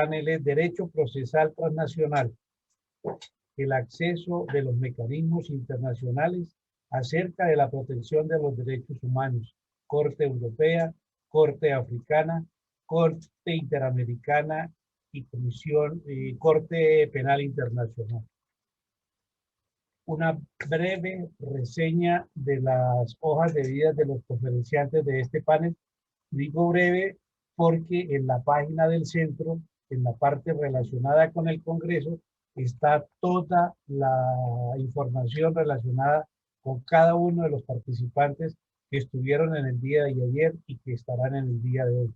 panel es Derecho Procesal Transnacional, el acceso de los mecanismos internacionales acerca de la protección de los derechos humanos, Corte Europea, Corte Africana, Corte Interamericana y Corte Penal Internacional. Una breve reseña de las hojas de vida de los conferenciantes de este panel. Digo breve porque en la página del centro, en la parte relacionada con el Congreso, está toda la información relacionada con cada uno de los participantes que estuvieron en el día de ayer y que estarán en el día de hoy.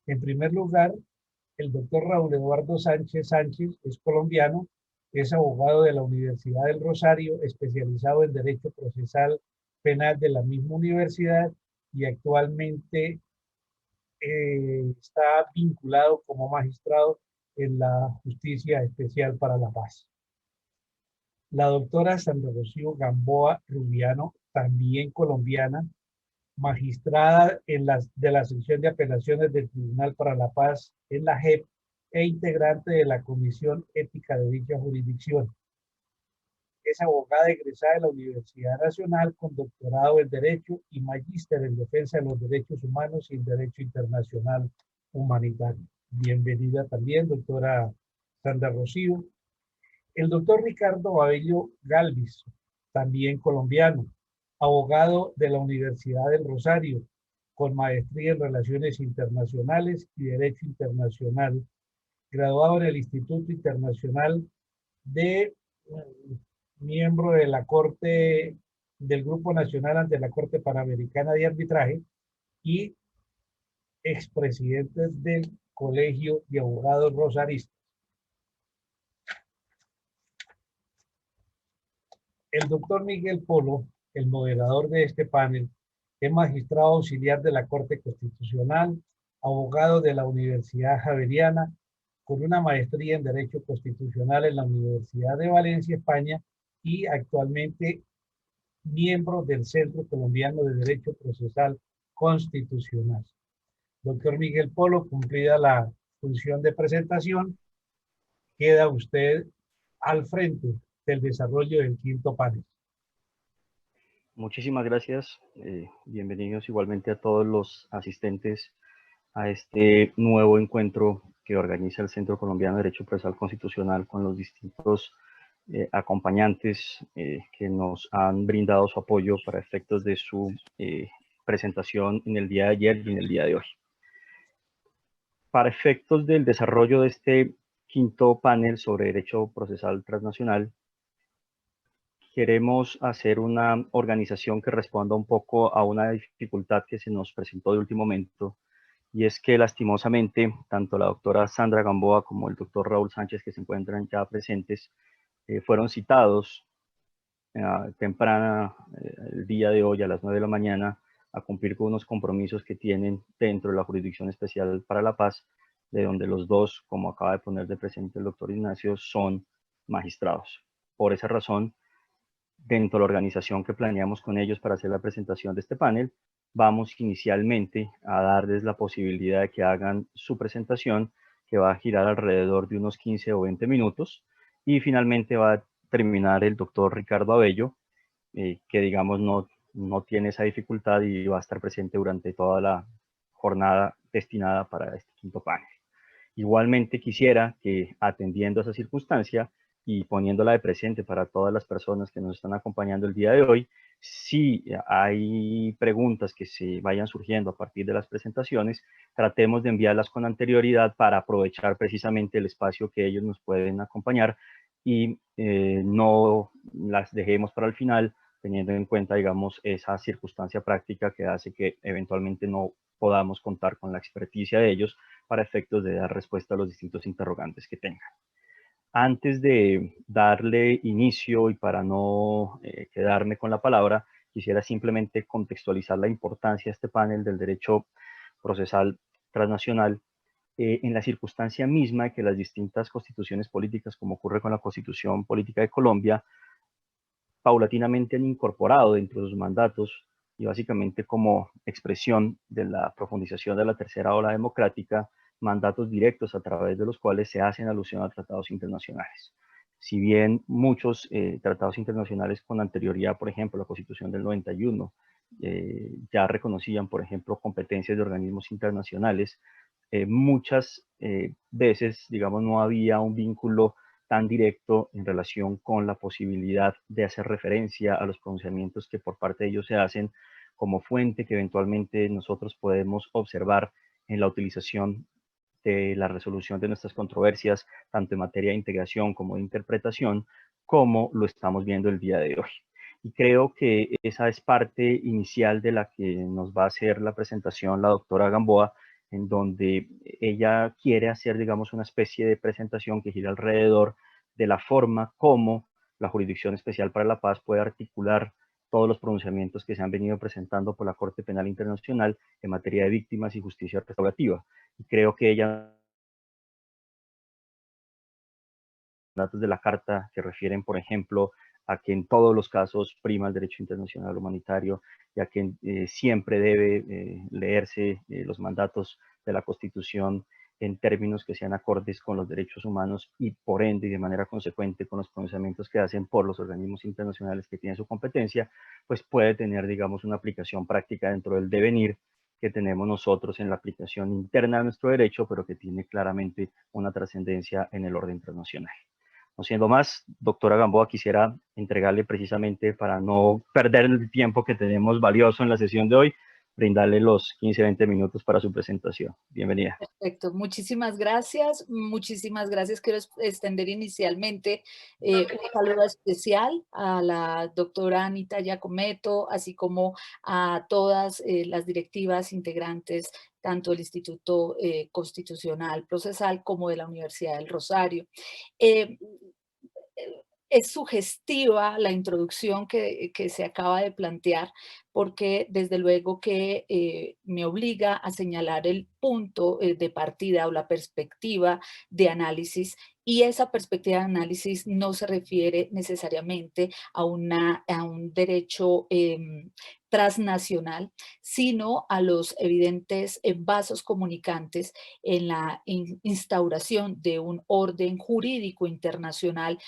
En primer lugar, el doctor Raúl Eduardo Sánchez Sánchez es colombiano, es abogado de la Universidad del Rosario, especializado en Derecho Procesal Penal de la misma universidad y actualmente está vinculado como magistrado en la Justicia Especial para la Paz. La doctora Sandra Rocío Gamboa Rubiano, también colombiana, magistrada de la sección de apelaciones del Tribunal para la Paz en la JEP e integrante de la Comisión Ética de dicha jurisdicción. Es abogada egresada de la Universidad Nacional con doctorado en Derecho y magíster en Defensa de los Derechos Humanos y en Derecho Internacional Humanitario. Bienvenida también, doctora Sandra Rocío. El doctor Ricardo Abello Galvis, también colombiano, abogado de la Universidad del Rosario, con maestría en Relaciones Internacionales y Derecho Internacional, graduado en el Instituto Internacional de miembro de la Corte del Grupo Nacional ante la Corte Panamericana de Arbitraje y expresidente del Colegio de Abogados Rosaristas. El doctor Miguel Polo, el moderador de este panel, es magistrado auxiliar de la Corte Constitucional, abogado de la Universidad Javeriana, con una maestría en Derecho Constitucional en la Universidad de Valencia, España, y actualmente miembro del Centro Colombiano de Derecho Procesal Constitucional. Doctor Miguel Polo, cumplida la función de presentación, queda usted al frente del desarrollo del quinto panel. Muchísimas gracias. Bienvenidos igualmente a todos los asistentes a este nuevo encuentro que organiza el Centro Colombiano de Derecho Procesal Constitucional con los distintos acompañantes que nos han brindado su apoyo para efectos de su presentación en el día de ayer y en el día de hoy. Para efectos del desarrollo de este quinto panel sobre derecho procesal transnacional, queremos hacer una organización que responda un poco a una dificultad que se nos presentó de último momento, y es que lastimosamente tanto la doctora Sandra Gamboa como el doctor Raúl Sánchez, que se encuentran ya presentes, fueron citados temprana el día de hoy a las 9 de la mañana a cumplir con unos compromisos que tienen dentro de la Jurisdicción Especial para la Paz, de donde los dos, como acaba de poner de presente el doctor Ignacio, son magistrados. Por esa razón, dentro de la organización que planeamos con ellos para hacer la presentación de este panel, vamos inicialmente a darles la posibilidad de que hagan su presentación, que va a girar alrededor de unos 15 o 20 minutos, y finalmente va a terminar el doctor Ricardo Abello, que digamos no tiene esa dificultad y va a estar presente durante toda la jornada destinada para este quinto panel. Igualmente quisiera que, atendiendo a esa circunstancia y poniéndola de presente para todas las personas que nos están acompañando el día de hoy, si hay preguntas que se vayan surgiendo a partir de las presentaciones, tratemos de enviarlas con anterioridad para aprovechar precisamente el espacio que ellos nos pueden acompañar y no las dejemos para el final, teniendo en cuenta, digamos, esa circunstancia práctica que hace que eventualmente no podamos contar con la experticia de ellos para efectos de dar respuesta a los distintos interrogantes que tengan. Antes de darle inicio y para no quedarme con la palabra, quisiera simplemente contextualizar la importancia de este panel del derecho procesal transnacional en la circunstancia misma de que las distintas constituciones políticas, como ocurre con la Constitución Política de Colombia, paulatinamente han incorporado dentro de sus mandatos y básicamente como expresión de la profundización de la tercera ola democrática, mandatos directos a través de los cuales se hacen alusión a tratados internacionales. Si bien muchos tratados internacionales con anterioridad, por ejemplo, la Constitución del 91, ya reconocían, por ejemplo, competencias de organismos internacionales, muchas veces, digamos, no había un vínculo tan directo en relación con la posibilidad de hacer referencia a los pronunciamientos que por parte de ellos se hacen como fuente que eventualmente nosotros podemos observar en la utilización de la resolución de nuestras controversias, tanto en materia de integración como de interpretación, como lo estamos viendo el día de hoy. Y creo que esa es parte inicial de la que nos va a hacer la presentación la doctora Gamboa, en donde ella quiere hacer, digamos, una especie de presentación que gira alrededor de la forma como la Jurisdicción Especial para la Paz puede articular todos los pronunciamientos que se han venido presentando por la Corte Penal Internacional en materia de víctimas y justicia restaurativa. Y creo que ella, datos de la Carta que refieren, por ejemplo, a que en todos los casos prima el derecho internacional humanitario, ya que siempre debe leerse los mandatos de la Constitución en términos que sean acordes con los derechos humanos y por ende y de manera consecuente con los pronunciamientos que hacen por los organismos internacionales que tienen su competencia, pues puede tener, digamos, una aplicación práctica dentro del devenir que tenemos nosotros en la aplicación interna de nuestro derecho, pero que tiene claramente una trascendencia en el orden internacional. No siendo más, doctora Gamboa, quisiera entregarle precisamente para no perder el tiempo que tenemos valioso en la sesión de hoy, brindarle los 15-20 minutos para su presentación. Bienvenida. Perfecto, muchísimas gracias. Muchísimas gracias. Quiero extender inicialmente un saludo especial a la doctora Anita Giacometto, así como a todas las directivas integrantes, tanto del Instituto Constitucional Procesal como de la Universidad del Rosario. Eh, es sugestiva la introducción que se acaba de plantear, porque desde luego que me obliga a señalar el punto de partida o la perspectiva de análisis, y esa perspectiva de análisis no se refiere necesariamente a un derecho transnacional, sino a los evidentes vasos comunicantes en la instauración de un orden jurídico internacional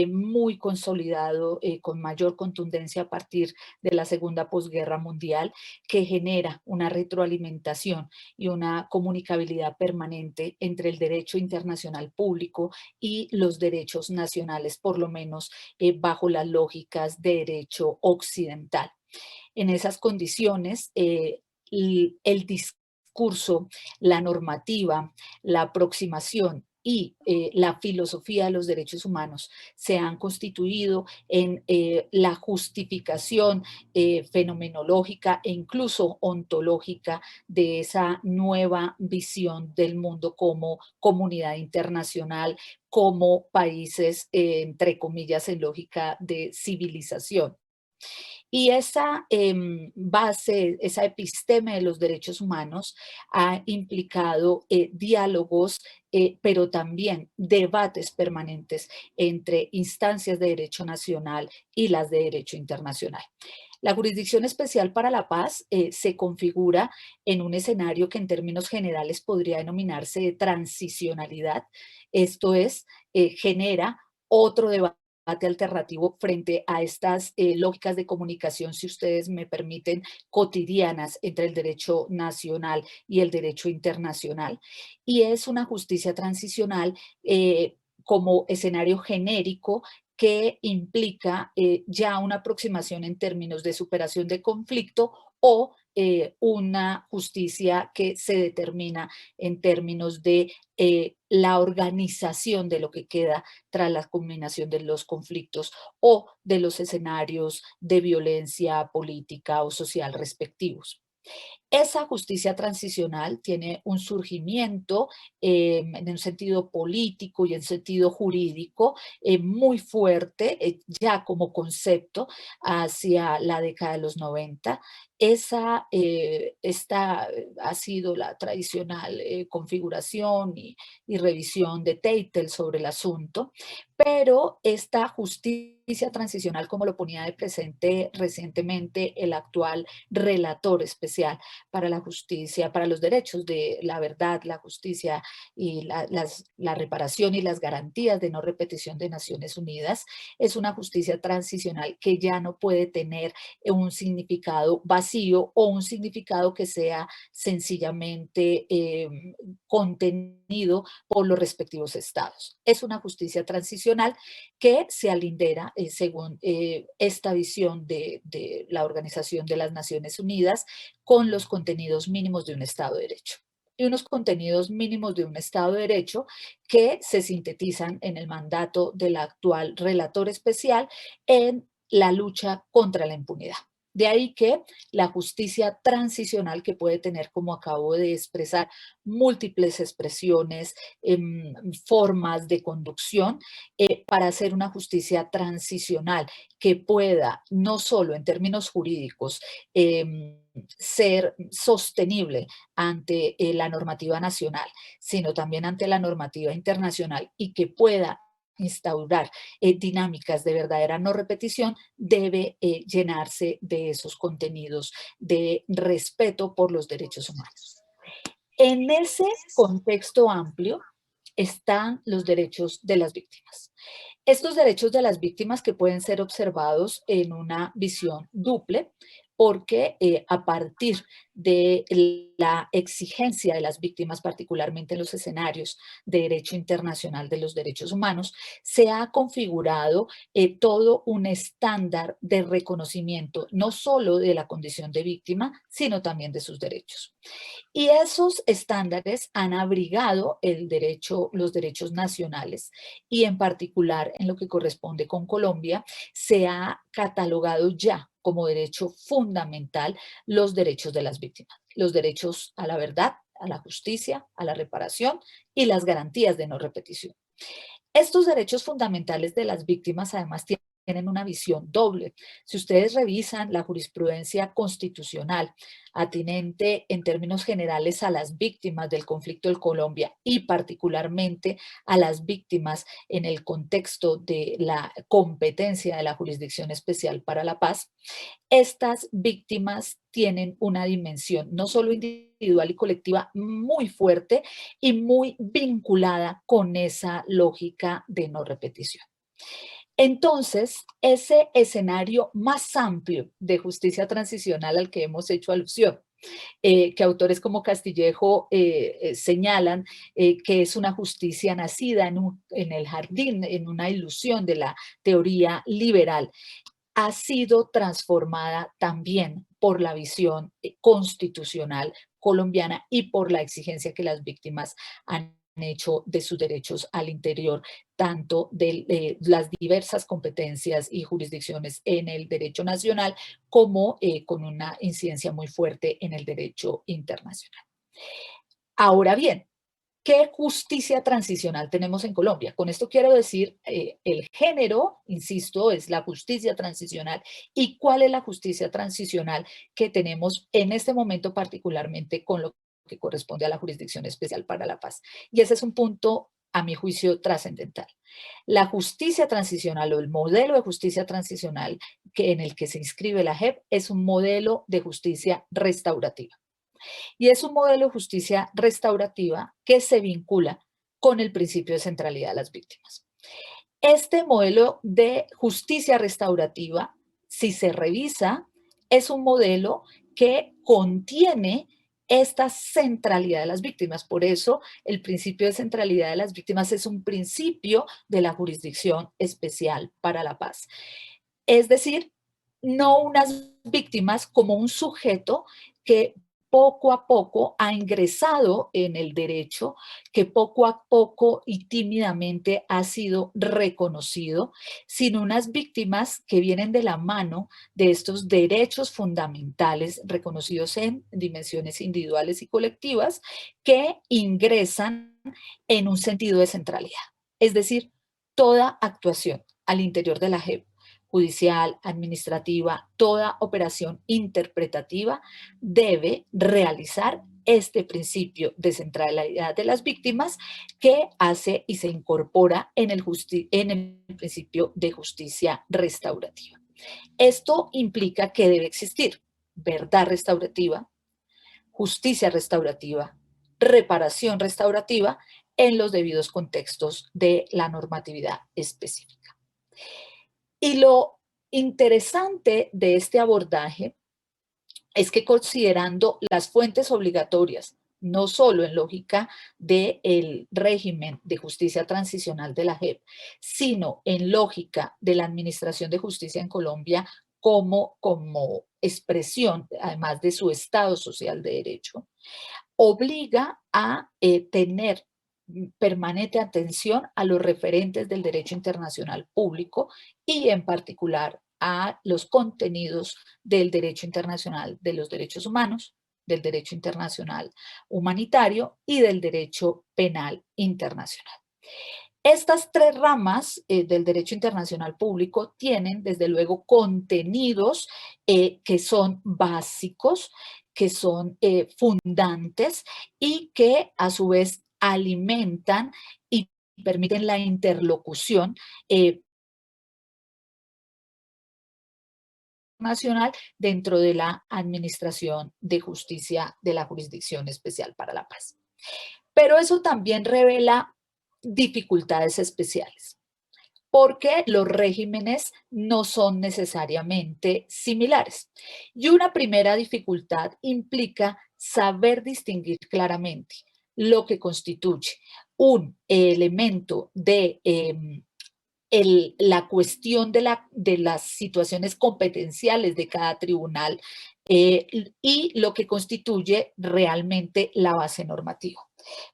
muy consolidado, con mayor contundencia a partir de la segunda posguerra mundial, que genera una retroalimentación y una comunicabilidad permanente entre el derecho internacional público y los derechos nacionales, por lo menos bajo las lógicas de derecho occidental. En esas condiciones, el discurso, la normativa, la aproximación y la filosofía de los derechos humanos se han constituido en la justificación fenomenológica e incluso ontológica de esa nueva visión del mundo como comunidad internacional, como países, entre comillas, en lógica de civilización. Y esa base, esa episteme de los derechos humanos ha implicado diálogos, pero también debates permanentes entre instancias de derecho nacional y las de derecho internacional. La Jurisdicción Especial para la Paz se configura en un escenario que en términos generales podría denominarse de transicionalidad, esto es, genera otro debate alternativo frente a estas lógicas de comunicación, si ustedes me permiten, cotidianas entre el derecho nacional y el derecho internacional. Y es una justicia transicional como escenario genérico que implica ya una aproximación en términos de superación de conflicto o una justicia que se determina en términos de la organización de lo que queda tras la culminación de los conflictos o de los escenarios de violencia política o social respectivos. Esa justicia transicional tiene un surgimiento en un sentido político y en sentido jurídico muy fuerte, ya como concepto, hacia la década de los 90. Esta ha sido la tradicional configuración y revisión de Teitel sobre el asunto, pero esta justicia transicional, como lo ponía de presente recientemente el actual relator especial para la justicia, para los derechos de la verdad, la justicia y la reparación y las garantías de no repetición de Naciones Unidas, es una justicia transicional que ya no puede tener un significado vacío o un significado que sea sencillamente contenido por los respectivos estados. Es una justicia transicional que se alindera, según esta visión de la Organización de las Naciones Unidas, con los contenidos mínimos de un Estado de Derecho. Y unos contenidos mínimos de un Estado de Derecho que se sintetizan en el mandato del actual relator especial en la lucha contra la impunidad. De ahí que la justicia transicional, que puede tener, como acabo de expresar, múltiples expresiones, formas de conducción, para hacer una justicia transicional que pueda, no solo en términos jurídicos, ser sostenible ante la normativa nacional, sino también ante la normativa internacional y que pueda instaurar dinámicas de verdadera no repetición, debe llenarse de esos contenidos de respeto por los derechos humanos. En ese contexto amplio están los derechos de las víctimas. Estos derechos de las víctimas que pueden ser observados en una visión duple, porque a partir de la exigencia de las víctimas, particularmente en los escenarios de derecho internacional de los derechos humanos, se ha configurado todo un estándar de reconocimiento, no solo de la condición de víctima, sino también de sus derechos. Y esos estándares han abrigado los derechos nacionales y en particular en lo que corresponde con Colombia, se ha catalogado ya como derecho fundamental los derechos de las víctimas, los derechos a la verdad, a la justicia, a la reparación y las garantías de no repetición. Estos derechos fundamentales de las víctimas además tienen una visión doble. Si ustedes revisan la jurisprudencia constitucional atinente en términos generales a las víctimas del conflicto de Colombia y particularmente a las víctimas en el contexto de la competencia de la Jurisdicción Especial para la Paz, estas víctimas tienen una dimensión no solo individual y colectiva muy fuerte y muy vinculada con esa lógica de no repetición. Entonces, ese escenario más amplio de justicia transicional al que hemos hecho alusión, que autores como Castillejo señalan que es una justicia nacida en el jardín, en una ilusión de la teoría liberal, ha sido transformada también por la visión constitucional colombiana y por la exigencia que las víctimas han hecho de sus derechos al interior, tanto de las diversas competencias y jurisdicciones en el derecho nacional, como con una incidencia muy fuerte en el derecho internacional. Ahora bien, ¿qué justicia transicional tenemos en Colombia? Con esto quiero decir, el género, insisto, es la justicia transicional. ¿Y cuál es la justicia transicional que tenemos en este momento, particularmente con lo que corresponde a la Jurisdicción Especial para la Paz? Y ese es un punto, a mi juicio, trascendental. La justicia transicional o el modelo de justicia transicional en el que se inscribe la JEP es un modelo de justicia restaurativa. Y es un modelo de justicia restaurativa que se vincula con el principio de centralidad de las víctimas. Este modelo de justicia restaurativa, si se revisa, es un modelo que contiene esta centralidad de las víctimas. Por eso, el principio de centralidad de las víctimas es un principio de la Jurisdicción Especial para la Paz. Es decir, no unas víctimas como un sujeto que poco a poco ha ingresado en el derecho, que poco a poco y tímidamente ha sido reconocido, sino unas víctimas que vienen de la mano de estos derechos fundamentales reconocidos en dimensiones individuales y colectivas que ingresan en un sentido de centralidad. Es decir, toda actuación al interior de la JEP, judicial, administrativa, toda operación interpretativa debe realizar este principio de centralidad de las víctimas que hace y se incorpora en el principio de justicia restaurativa. Esto implica que debe existir verdad restaurativa, justicia restaurativa, reparación restaurativa en los debidos contextos de la normatividad específica. Y lo interesante de este abordaje es que considerando las fuentes obligatorias, no solo en lógica del régimen de justicia transicional de la JEP, sino en lógica de la Administración de Justicia en Colombia como expresión, además de su Estado social de derecho, obliga a tener permanente atención a los referentes del derecho internacional público y en particular a los contenidos del derecho internacional de los derechos humanos, del derecho internacional humanitario y del derecho penal internacional. Estas tres ramas del derecho internacional público tienen, desde luego, contenidos que son básicos, que son fundantes y que, a su vez, alimentan y permiten la interlocución nacional dentro de la Administración de Justicia de la Jurisdicción Especial para la Paz. Pero eso también revela dificultades especiales, porque los regímenes no son necesariamente similares. Y una primera dificultad implica saber distinguir claramente lo que constituye un elemento de la cuestión de las situaciones competenciales de cada tribunal y lo que constituye realmente la base normativa.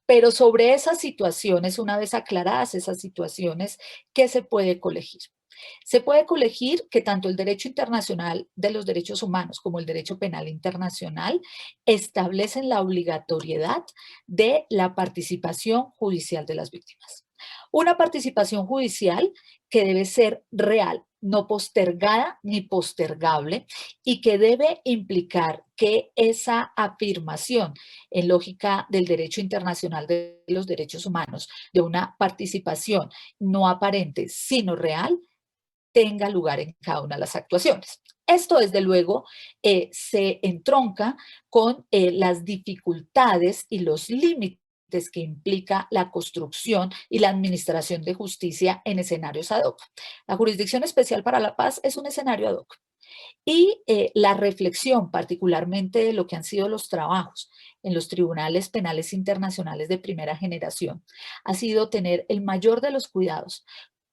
Pero sobre esas situaciones, una vez aclaradas esas situaciones, ¿qué se puede colegir? Se puede colegir que tanto el derecho internacional de los derechos humanos como el derecho penal internacional establecen la obligatoriedad de la participación judicial de las víctimas. Una participación judicial que debe ser real, no postergada ni postergable, y que debe implicar que esa afirmación en lógica del derecho internacional de los derechos humanos, de una participación no aparente sino real, tenga lugar en cada una de las actuaciones. Esto, desde luego, se entronca con las dificultades y los límites que implica la construcción y la administración de justicia en escenarios ad hoc. La Jurisdicción Especial para la Paz es un escenario ad hoc. Y la reflexión, particularmente de lo que han sido los trabajos en los tribunales penales internacionales de primera generación, ha sido tener el mayor de los cuidados,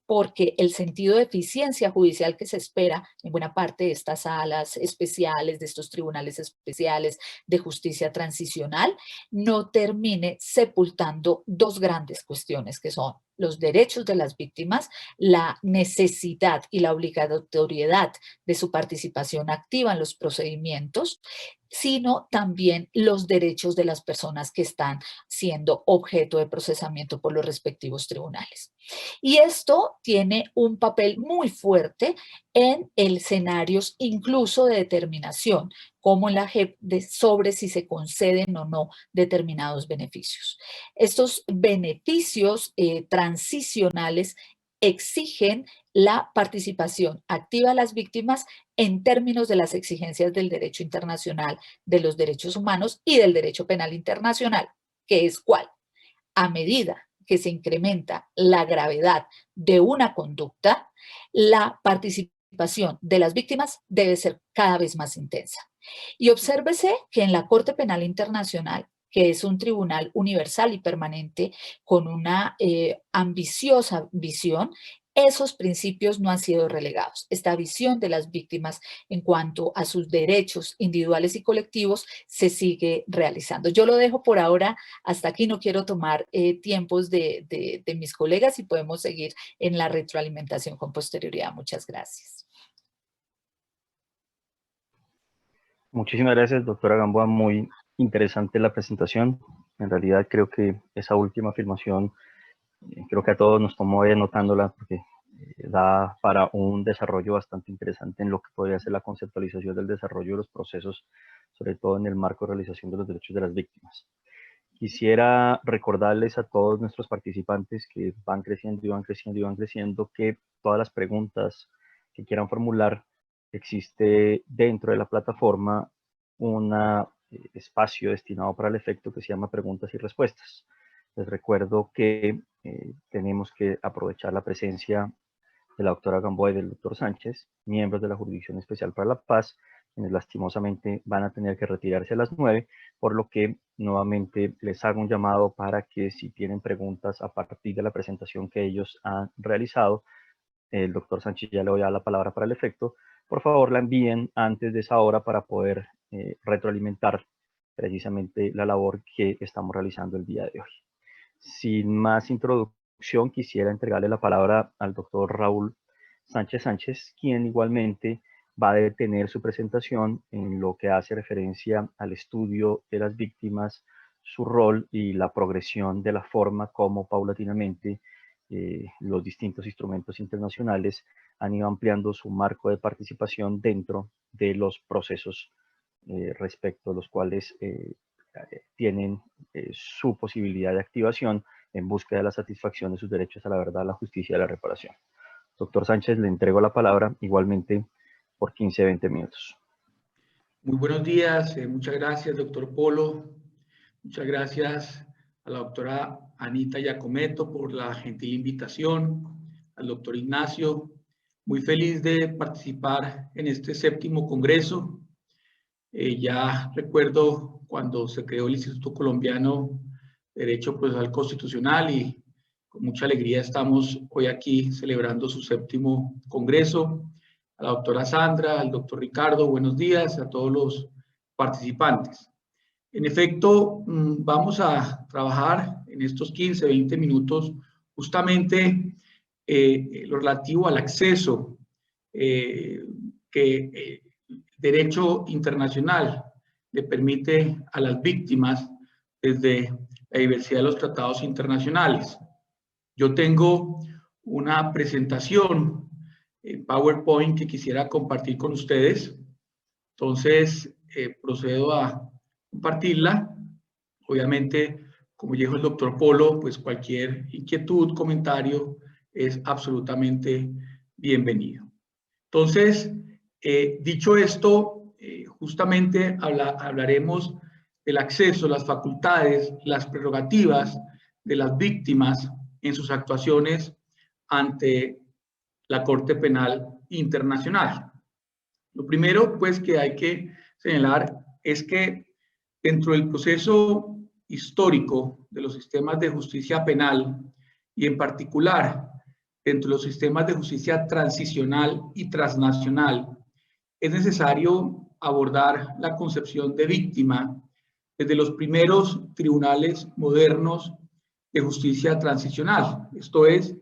porque el sentido de eficiencia judicial que se espera en buena parte de estas salas especiales, de estos tribunales especiales de justicia transicional, no termine sepultando dos grandes cuestiones que son los derechos de las víctimas, la necesidad y la obligatoriedad de su participación activa en los procedimientos, sino también los derechos de las personas que están siendo objeto de procesamiento por los respectivos tribunales. Y esto tiene un papel muy fuerte en escenarios incluso de determinación, como en la JEP, sobre si se conceden o no determinados beneficios. Estos beneficios transicionales exigen la participación activa de las víctimas en términos de las exigencias del derecho internacional, de los derechos humanos y del derecho penal internacional, que es ¿cuál? A medida que se incrementa la gravedad de una conducta, la participación de las víctimas debe ser cada vez más intensa. Y obsérvese que en la Corte Penal Internacional, que es un tribunal universal y permanente con una ambiciosa visión, esos principios no han sido relegados. Esta visión de las víctimas en cuanto a sus derechos individuales y colectivos se sigue realizando. Yo lo dejo por ahora hasta aquí, no quiero tomar tiempos de mis colegas y podemos seguir en la retroalimentación con posterioridad. Muchas gracias. Muchísimas gracias, doctora Gamboa. Muy interesante la presentación. En realidad creo que esa última afirmación, creo que a todos nos tomó anotándola porque da para un desarrollo bastante interesante en lo que podría ser la conceptualización del desarrollo de los procesos, sobre todo en el marco de realización de los derechos de las víctimas. Quisiera recordarles a todos nuestros participantes que van creciendo y van creciendo y van creciendo que todas las preguntas que quieran formular, existe dentro de la plataforma una espacio destinado para el efecto que se llama preguntas y respuestas. Les recuerdo que tenemos que aprovechar la presencia de la doctora Gamboa y del doctor Sánchez, miembros de la Jurisdicción Especial para la Paz, quienes lastimosamente van a tener que retirarse a las 9, por lo que nuevamente les hago un llamado para que si tienen preguntas a partir de la presentación que ellos han realizado, el doctor Sánchez ya le voy a dar la palabra para el efecto, por favor la envíen antes de esa hora para poder retroalimentar precisamente la labor que estamos realizando el día de hoy. Sin más introducción, quisiera entregarle la palabra al doctor Raúl Sánchez, quien igualmente va a detener su presentación en lo que hace referencia al estudio de las víctimas, su rol y la progresión de la forma como paulatinamente los distintos instrumentos internacionales han ido ampliando su marco de participación dentro de los procesos respecto a los cuales tienen su posibilidad de activación en búsqueda de la satisfacción de sus derechos a la verdad, la justicia y la reparación. Doctor Sánchez, le entrego la palabra igualmente por 15-20 minutos. Muy buenos días, muchas gracias, doctor Polo. Muchas gracias a la doctora Anita Giacometto por la gentil invitación, al doctor Ignacio. Muy feliz de participar en este 7º congreso. Ya recuerdo cuando se creó el Instituto Colombiano de Derecho Procesal Constitucional y con mucha alegría estamos hoy aquí celebrando su 7º congreso. A la doctora Sandra, al doctor Ricardo, buenos días a todos los participantes. En efecto, vamos a trabajar en estos 15-20 minutos justamente lo relativo al acceso que derecho internacional le permite a las víctimas desde la diversidad de los tratados internacionales. Yo tengo una presentación en PowerPoint que quisiera compartir con ustedes. Entonces, procedo a compartirla. Obviamente, como dijo el doctor Polo, pues cualquier inquietud, comentario es absolutamente bienvenido. Entonces, dicho esto, justamente hablaremos del acceso, las facultades, las prerrogativas de las víctimas en sus actuaciones ante la Corte Penal Internacional. Lo primero, pues, que hay que señalar es que dentro del proceso histórico de los sistemas de justicia penal y en particular dentro de los sistemas de justicia transicional y transnacional, es necesario abordar la concepción de víctima desde los primeros tribunales modernos de justicia transicional, esto es,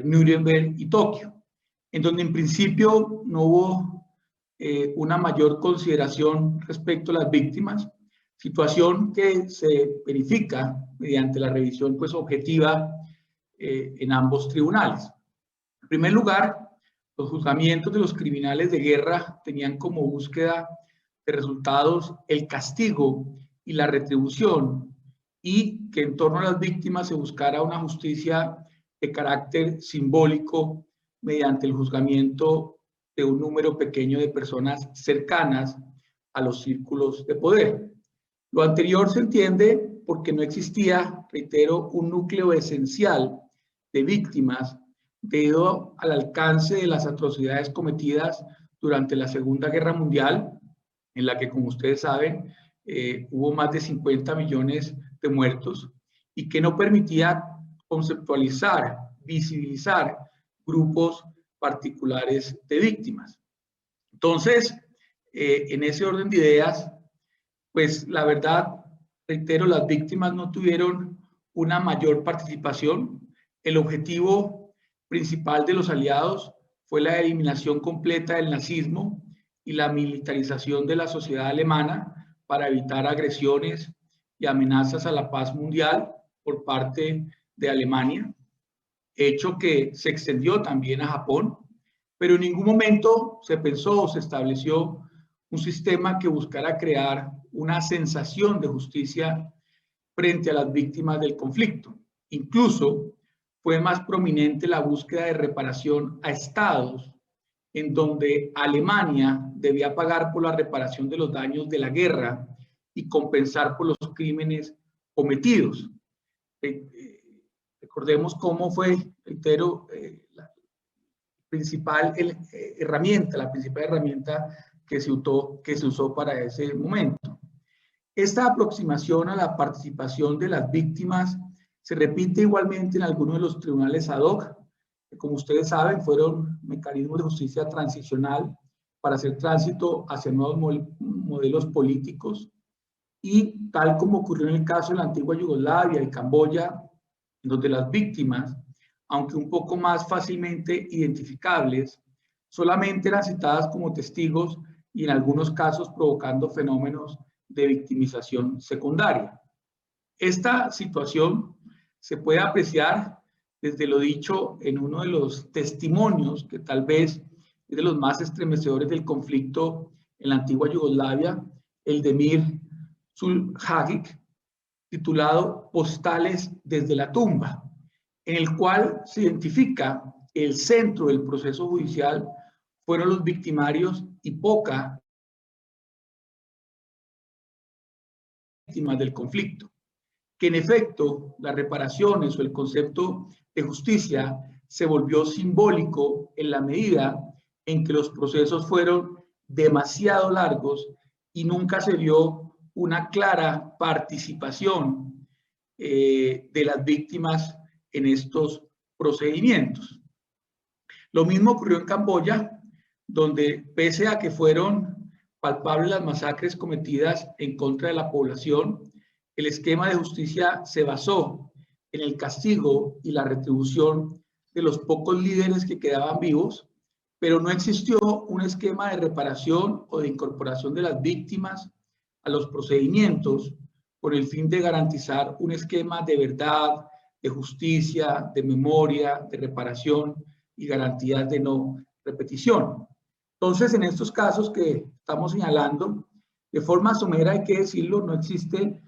Nuremberg y Tokio, en donde en principio no hubo una mayor consideración respecto a las víctimas, situación que se verifica mediante la revisión pues, objetiva en ambos tribunales. En primer lugar, los juzgamientos de los criminales de guerra tenían como búsqueda de resultados el castigo y la retribución, y que en torno a las víctimas se buscara una justicia de carácter simbólico mediante el juzgamiento de un número pequeño de personas cercanas a los círculos de poder. Lo anterior se entiende porque no existía, reitero, un núcleo esencial de víctimas debido al alcance de las atrocidades cometidas durante la Segunda Guerra Mundial, en la que, como ustedes saben, hubo más de 50 millones de muertos, y que no permitía conceptualizar, visibilizar grupos particulares de víctimas. Entonces, en ese orden de ideas, pues la verdad, reitero, las víctimas no tuvieron una mayor participación. El objetivo principal de los aliados fue la eliminación completa del nazismo y la militarización de la sociedad alemana para evitar agresiones y amenazas a la paz mundial por parte de Alemania, hecho que se extendió también a Japón, pero en ningún momento se pensó o se estableció un sistema que buscara crear una sensación de justicia frente a las víctimas del conflicto. Incluso fue más prominente la búsqueda de reparación a estados en donde Alemania debía pagar por la reparación de los daños de la guerra y compensar por los crímenes cometidos. Recordemos cómo fue, reitero, la principal herramienta que se usó para ese momento. Esta aproximación a la participación de las víctimas se repite igualmente en algunos de los tribunales ad hoc, que como ustedes saben fueron mecanismos de justicia transicional para hacer tránsito hacia nuevos modelos políticos, y tal como ocurrió en el caso de la antigua Yugoslavia y Camboya, donde las víctimas, aunque un poco más fácilmente identificables, solamente eran citadas como testigos y en algunos casos provocando fenómenos de victimización secundaria. Esta situación se puede apreciar desde lo dicho en uno de los testimonios que tal vez es de los más estremecedores del conflicto en la antigua Yugoslavia, el de Mir Sulhagic, titulado Postales desde la tumba, en el cual se identifica el centro del proceso judicial fueron los victimarios y poca víctimas del conflicto, que en efecto las reparaciones o el concepto de justicia se volvió simbólico en la medida en que los procesos fueron demasiado largos y nunca se vio una clara participación de las víctimas en estos procedimientos. Lo mismo ocurrió en Camboya, donde pese a que fueron palpables las masacres cometidas en contra de la población, el esquema de justicia se basó en el castigo y la retribución de los pocos líderes que quedaban vivos, pero no existió un esquema de reparación o de incorporación de las víctimas a los procedimientos con el fin de garantizar un esquema de verdad, de justicia, de memoria, de reparación y garantías de no repetición. Entonces, en estos casos que estamos señalando, de forma somera hay que decirlo, no existe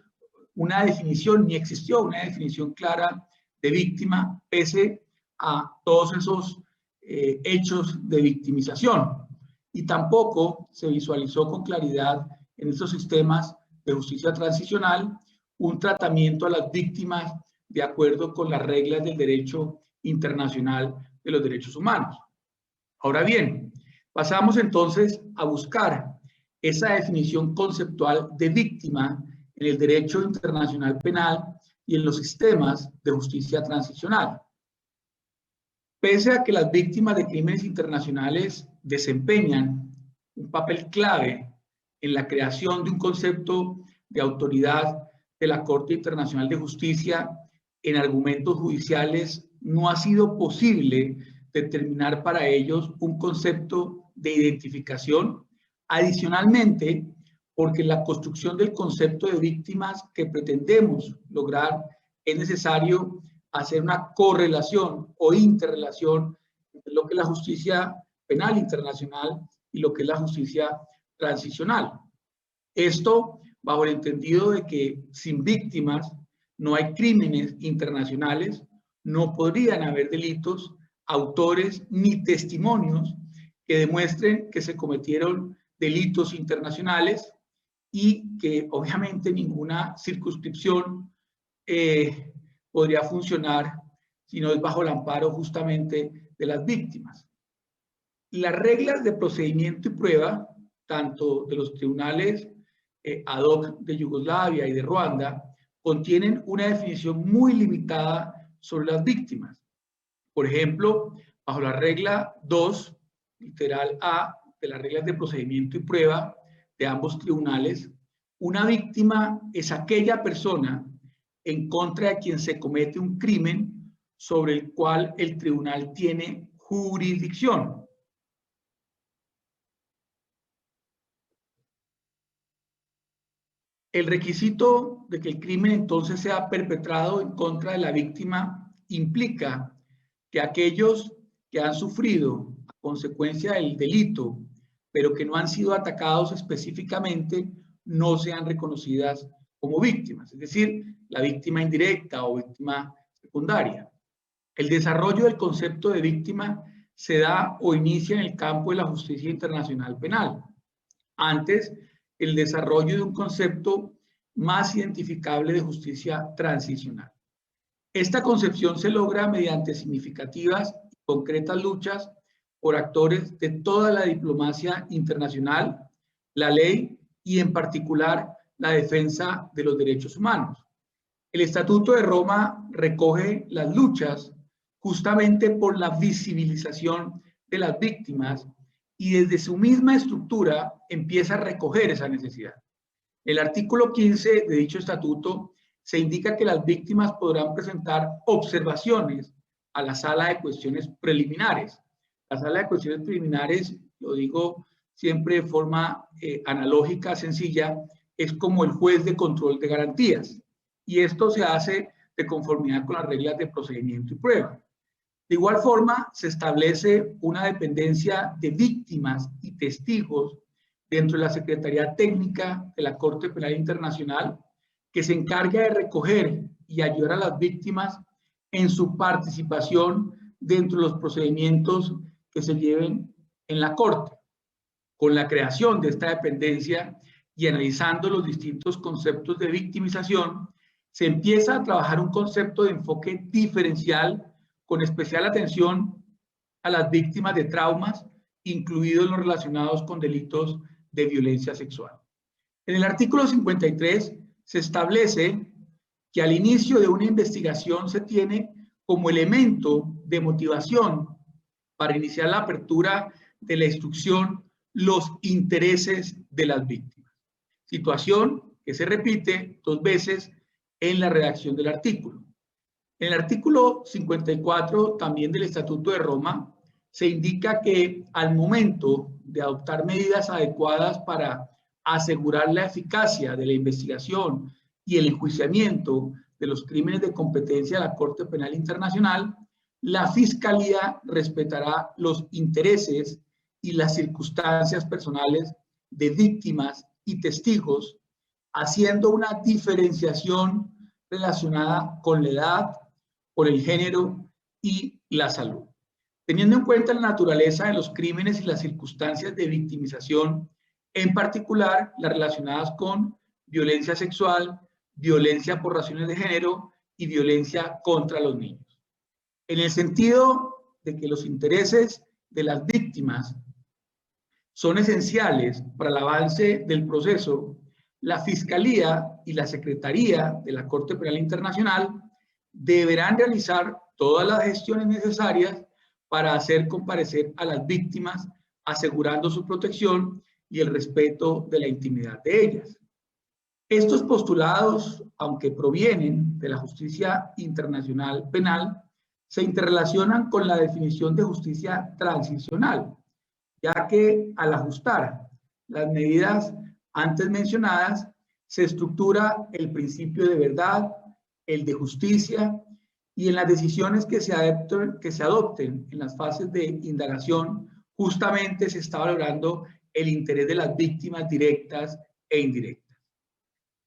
una definición, ni existió una definición clara de víctima, pese a todos esos hechos de victimización. Y tampoco se visualizó con claridad en estos sistemas de justicia transicional un tratamiento a las víctimas de acuerdo con las reglas del derecho internacional de los derechos humanos. Ahora bien, pasamos entonces a buscar esa definición conceptual de víctima en el derecho internacional penal y en los sistemas de justicia transicional. Pese a que las víctimas de crímenes internacionales desempeñan un papel clave en la creación de un concepto de autoridad de la Corte Internacional de Justicia, en argumentos judiciales no ha sido posible determinar para ellos un concepto de identificación. Adicionalmente, porque la construcción del concepto de víctimas que pretendemos lograr es necesario hacer una correlación o interrelación entre lo que es la justicia penal internacional y lo que es la justicia transicional. Esto bajo el entendido de que sin víctimas no hay crímenes internacionales, no podrían haber delitos, autores ni testimonios que demuestren que se cometieron delitos internacionales y que obviamente ninguna circunscripción podría funcionar si no es bajo el amparo justamente de las víctimas. Las reglas de procedimiento y prueba, tanto de los tribunales ad hoc de Yugoslavia y de Ruanda, contienen una definición muy limitada sobre las víctimas. Por ejemplo, bajo la regla 2, literal A, de las reglas de procedimiento y prueba de ambos tribunales, una víctima es aquella persona en contra de quien se comete un crimen sobre el cual el tribunal tiene jurisdicción. El requisito de que el crimen entonces sea perpetrado en contra de la víctima implica que aquellos que han sufrido a consecuencia del delito, pero que no han sido atacados específicamente, no sean reconocidas como víctimas, es decir, la víctima indirecta o víctima secundaria. El desarrollo del concepto de víctima se da o inicia en el campo de la justicia internacional penal. Antes, el desarrollo de un concepto más identificable de justicia transicional. Esta concepción se logra mediante significativas y concretas luchas por actores de toda la diplomacia internacional, la ley y en particular la defensa de los derechos humanos. El Estatuto de Roma recoge las luchas justamente por la visibilización de las víctimas y desde su misma estructura empieza a recoger esa necesidad. El artículo 15 de dicho estatuto se indica que las víctimas podrán presentar observaciones a la sala de cuestiones preliminares. La sala de cuestiones preliminares, lo digo siempre de forma analógica, sencilla, es como el juez de control de garantías. Y esto se hace de conformidad con las reglas de procedimiento y prueba. De igual forma, se establece una dependencia de víctimas y testigos dentro de la Secretaría Técnica de la Corte Penal Internacional, que se encarga de recoger y ayudar a las víctimas en su participación dentro de los procedimientos que se lleven en la Corte. Con la creación de esta dependencia y analizando los distintos conceptos de victimización, se empieza a trabajar un concepto de enfoque diferencial con especial atención a las víctimas de traumas, incluidos los relacionados con delitos de violencia sexual. En el artículo 53 se establece que al inicio de una investigación se tiene como elemento de motivación para iniciar la apertura de la instrucción los intereses de las víctimas. Situación que se repite 2 veces en la redacción del artículo. En el artículo 54 también del Estatuto de Roma se indica que al momento de adoptar medidas adecuadas para asegurar la eficacia de la investigación y el enjuiciamiento de los crímenes de competencia de la Corte Penal Internacional, la Fiscalía respetará los intereses y las circunstancias personales de víctimas y testigos, haciendo una diferenciación relacionada con la edad, con el género y la salud. Teniendo en cuenta la naturaleza de los crímenes y las circunstancias de victimización, en particular las relacionadas con violencia sexual, violencia por razones de género y violencia contra los niños. En el sentido de que los intereses de las víctimas son esenciales para el avance del proceso, la Fiscalía y la Secretaría de la Corte Penal Internacional deberán realizar todas las gestiones necesarias para hacer comparecer a las víctimas, asegurando su protección y el respeto de la intimidad de ellas. Estos postulados, aunque provienen de la justicia internacional penal, se interrelacionan con la definición de justicia transicional, ya que al ajustar las medidas antes mencionadas, se estructura el principio de verdad, el de justicia, y en las decisiones que se adopten en las fases de indagación, justamente se está valorando el interés de las víctimas directas e indirectas.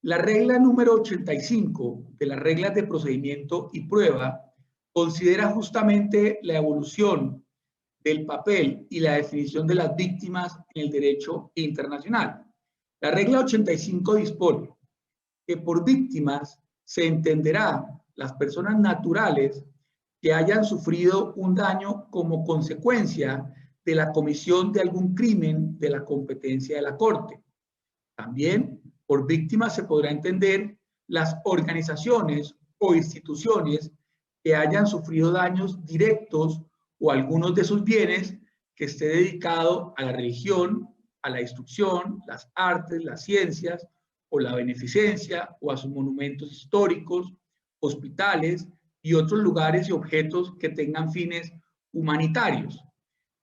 La regla número 85 de las reglas de procedimiento y prueba considera justamente la evolución del papel y la definición de las víctimas en el derecho internacional. La regla 85 dispone que por víctimas se entenderá las personas naturales que hayan sufrido un daño como consecuencia de la comisión de algún crimen de la competencia de la Corte. También por víctimas se podrá entender las organizaciones o instituciones que hayan sufrido daños directos o algunos de sus bienes que esté dedicado a la religión, a la instrucción, las artes, las ciencias o la beneficencia o a sus monumentos históricos, hospitales y otros lugares y objetos que tengan fines humanitarios.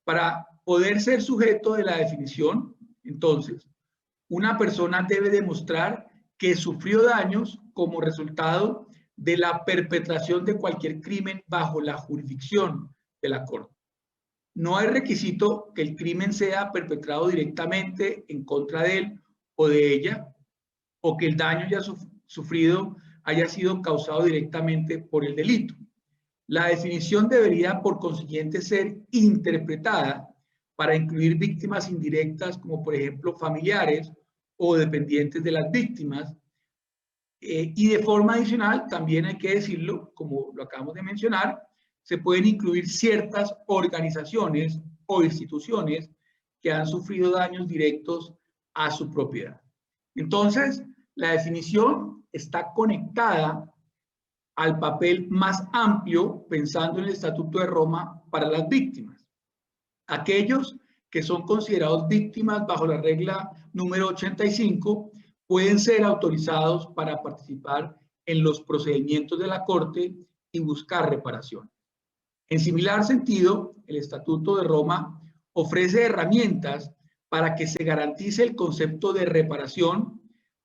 Para poder ser sujeto de la definición, entonces, una persona debe demostrar que sufrió daños como resultado de la perpetración de cualquier crimen bajo la jurisdicción de la Corte. No hay requisito que el crimen sea perpetrado directamente en contra de él o de ella, o que el daño ya sufrido haya sido causado directamente por el delito. La definición debería, por consiguiente, ser interpretada para incluir víctimas indirectas como, por ejemplo, familiares o dependientes de las víctimas, Y de forma adicional, también hay que decirlo, como lo acabamos de mencionar, se pueden incluir ciertas organizaciones o instituciones que han sufrido daños directos a su propiedad. Entonces, la definición está conectada al papel más amplio, pensando en el Estatuto de Roma para las víctimas. Aquellos que son considerados víctimas bajo la regla número 85 pueden ser autorizados para participar en los procedimientos de la Corte y buscar reparación. En similar sentido, el Estatuto de Roma ofrece herramientas para que se garantice el concepto de reparación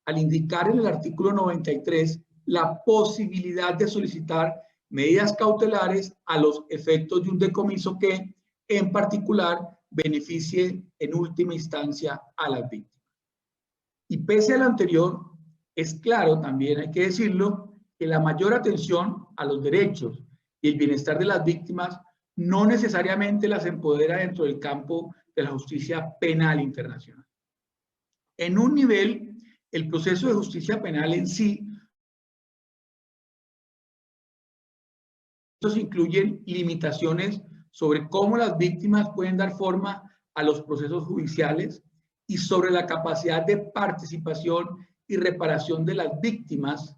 al indicar en el artículo 93 la posibilidad de solicitar medidas cautelares a los efectos de un decomiso que, en particular, beneficie en última instancia a las víctimas. Y pese a lo anterior, es claro, también hay que decirlo, que la mayor atención a los derechos y el bienestar de las víctimas no necesariamente las empodera dentro del campo de la justicia penal internacional. En un nivel, el proceso de justicia penal en sí, estos incluyen limitaciones sobre cómo las víctimas pueden dar forma a los procesos judiciales y sobre la capacidad de participación y reparación de las víctimas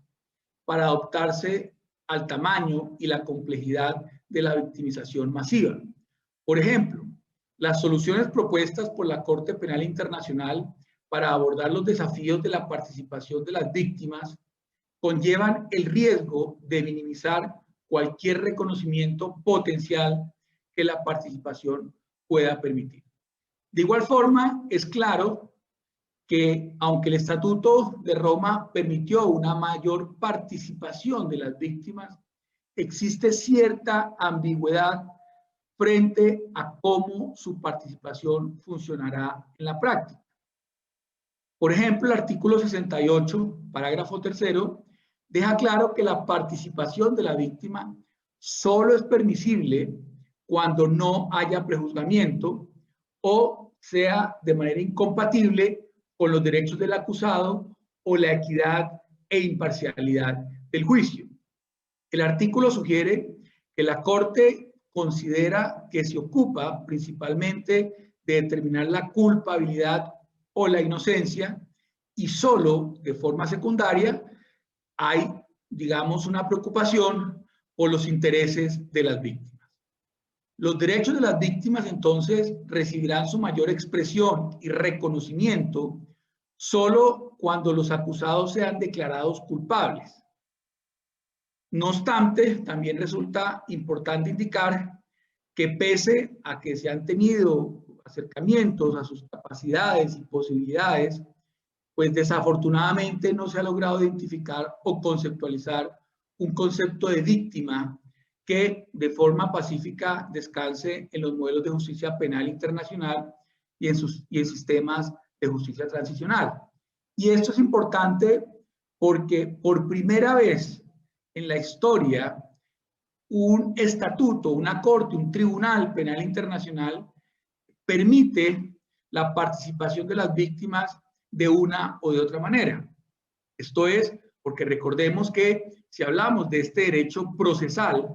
para adaptarse al tamaño y la complejidad de la victimización masiva. Por ejemplo, las soluciones propuestas por la Corte Penal Internacional para abordar los desafíos de la participación de las víctimas conllevan el riesgo de minimizar cualquier reconocimiento potencial que la participación pueda permitir. De igual forma, es claro que aunque el Estatuto de Roma permitió una mayor participación de las víctimas, existe cierta ambigüedad frente a cómo su participación funcionará en la práctica. Por ejemplo, el artículo 68, parágrafo 3º, deja claro que la participación de la víctima solo es permisible cuando no haya prejuzgamiento o sea de manera incompatible con los derechos del acusado o la equidad e imparcialidad del juicio. El artículo sugiere que la Corte considera que se ocupa principalmente de determinar la culpabilidad o la inocencia y solo de forma secundaria hay, digamos, una preocupación por los intereses de las víctimas. Los derechos de las víctimas entonces recibirán su mayor expresión y reconocimiento solo cuando los acusados sean declarados culpables. No obstante, también resulta importante indicar que pese a que se han tenido acercamientos a sus capacidades y posibilidades, pues desafortunadamente no se ha logrado identificar o conceptualizar un concepto de víctima que de forma pacífica descanse en los modelos de justicia penal internacional y en sistemas de justicia transicional. Y esto es importante porque por primera vez en la historia un estatuto, una corte, un tribunal penal internacional permite la participación de las víctimas de una o de otra manera. Esto es porque recordemos que si hablamos de este derecho procesal,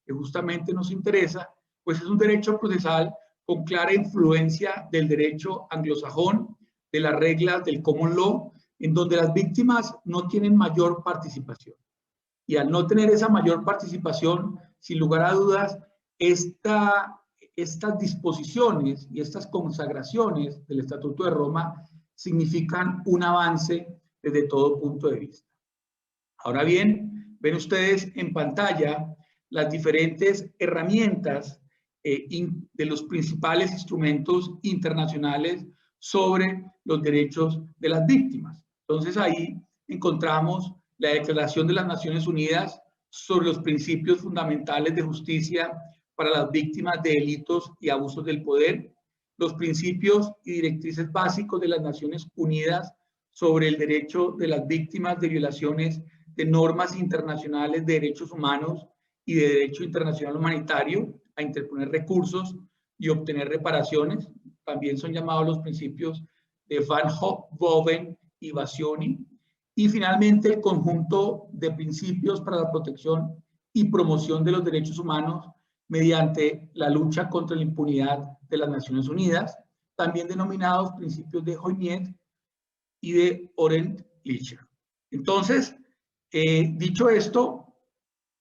que justamente nos interesa, pues es un derecho procesal con clara influencia del derecho anglosajón, de las reglas del common law, en donde las víctimas no tienen mayor participación. Y al no tener esa mayor participación, sin lugar a dudas, estas disposiciones y estas consagraciones del Estatuto de Roma significan un avance desde todo punto de vista. Ahora bien, ven ustedes en pantalla las diferentes herramientas de los principales instrumentos internacionales sobre los derechos de las víctimas. Entonces ahí encontramos la Declaración de las Naciones Unidas sobre los principios fundamentales de justicia para las víctimas de delitos y abusos del poder, los principios y directrices básicos de las Naciones Unidas sobre el derecho de las víctimas de violaciones de normas internacionales de derechos humanos y de derecho internacional humanitario a interponer recursos y obtener reparaciones. También son llamados los principios de Van Boven y Bassioni. Y finalmente, el conjunto de principios para la protección y promoción de los derechos humanos mediante la lucha contra la impunidad de las Naciones Unidas, también denominados principios de Joynet y de Oren-Licher. Entonces, dicho esto,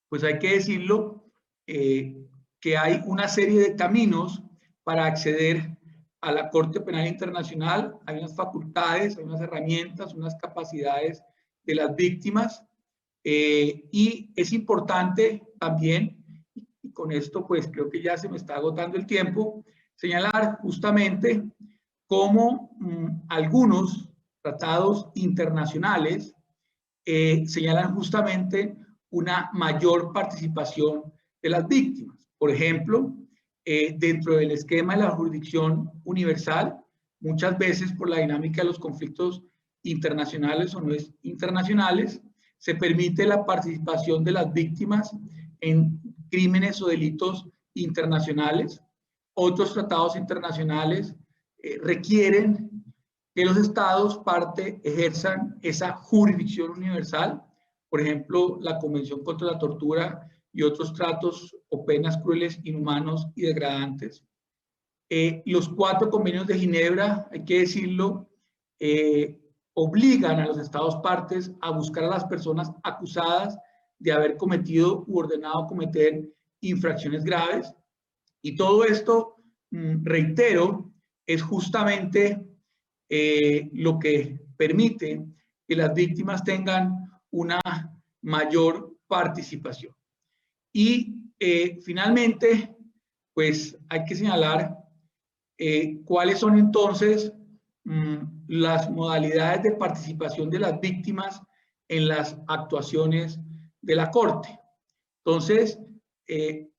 pues hay que decirlo, que hay una serie de caminos para acceder a la Corte Penal Internacional. Hay unas facultades, hay unas herramientas, unas capacidades de las víctimas, y es importante también, y con esto pues creo que ya se me está agotando el tiempo, señalar justamente cómo algunos tratados internacionales señalan justamente una mayor participación de las víctimas. Por ejemplo, dentro del esquema de la jurisdicción universal, muchas veces por la dinámica de los conflictos internacionales o no internacionales, se permite la participación de las víctimas en crímenes o delitos internacionales. Otros tratados internacionales requieren que los estados parte ejerzan esa jurisdicción universal. Por ejemplo, la Convención contra la Tortura y otros tratos o penas crueles, inhumanos y degradantes. Los 4 convenios de Ginebra, hay que decirlo, obligan a los estados partes a buscar a las personas acusadas de haber cometido u ordenado cometer infracciones graves. Y todo esto, reitero, es justamente lo que permite que las víctimas tengan una mayor participación. Y finalmente, pues hay que señalar cuáles son entonces las modalidades de participación de las víctimas en las actuaciones de la Corte. Entonces,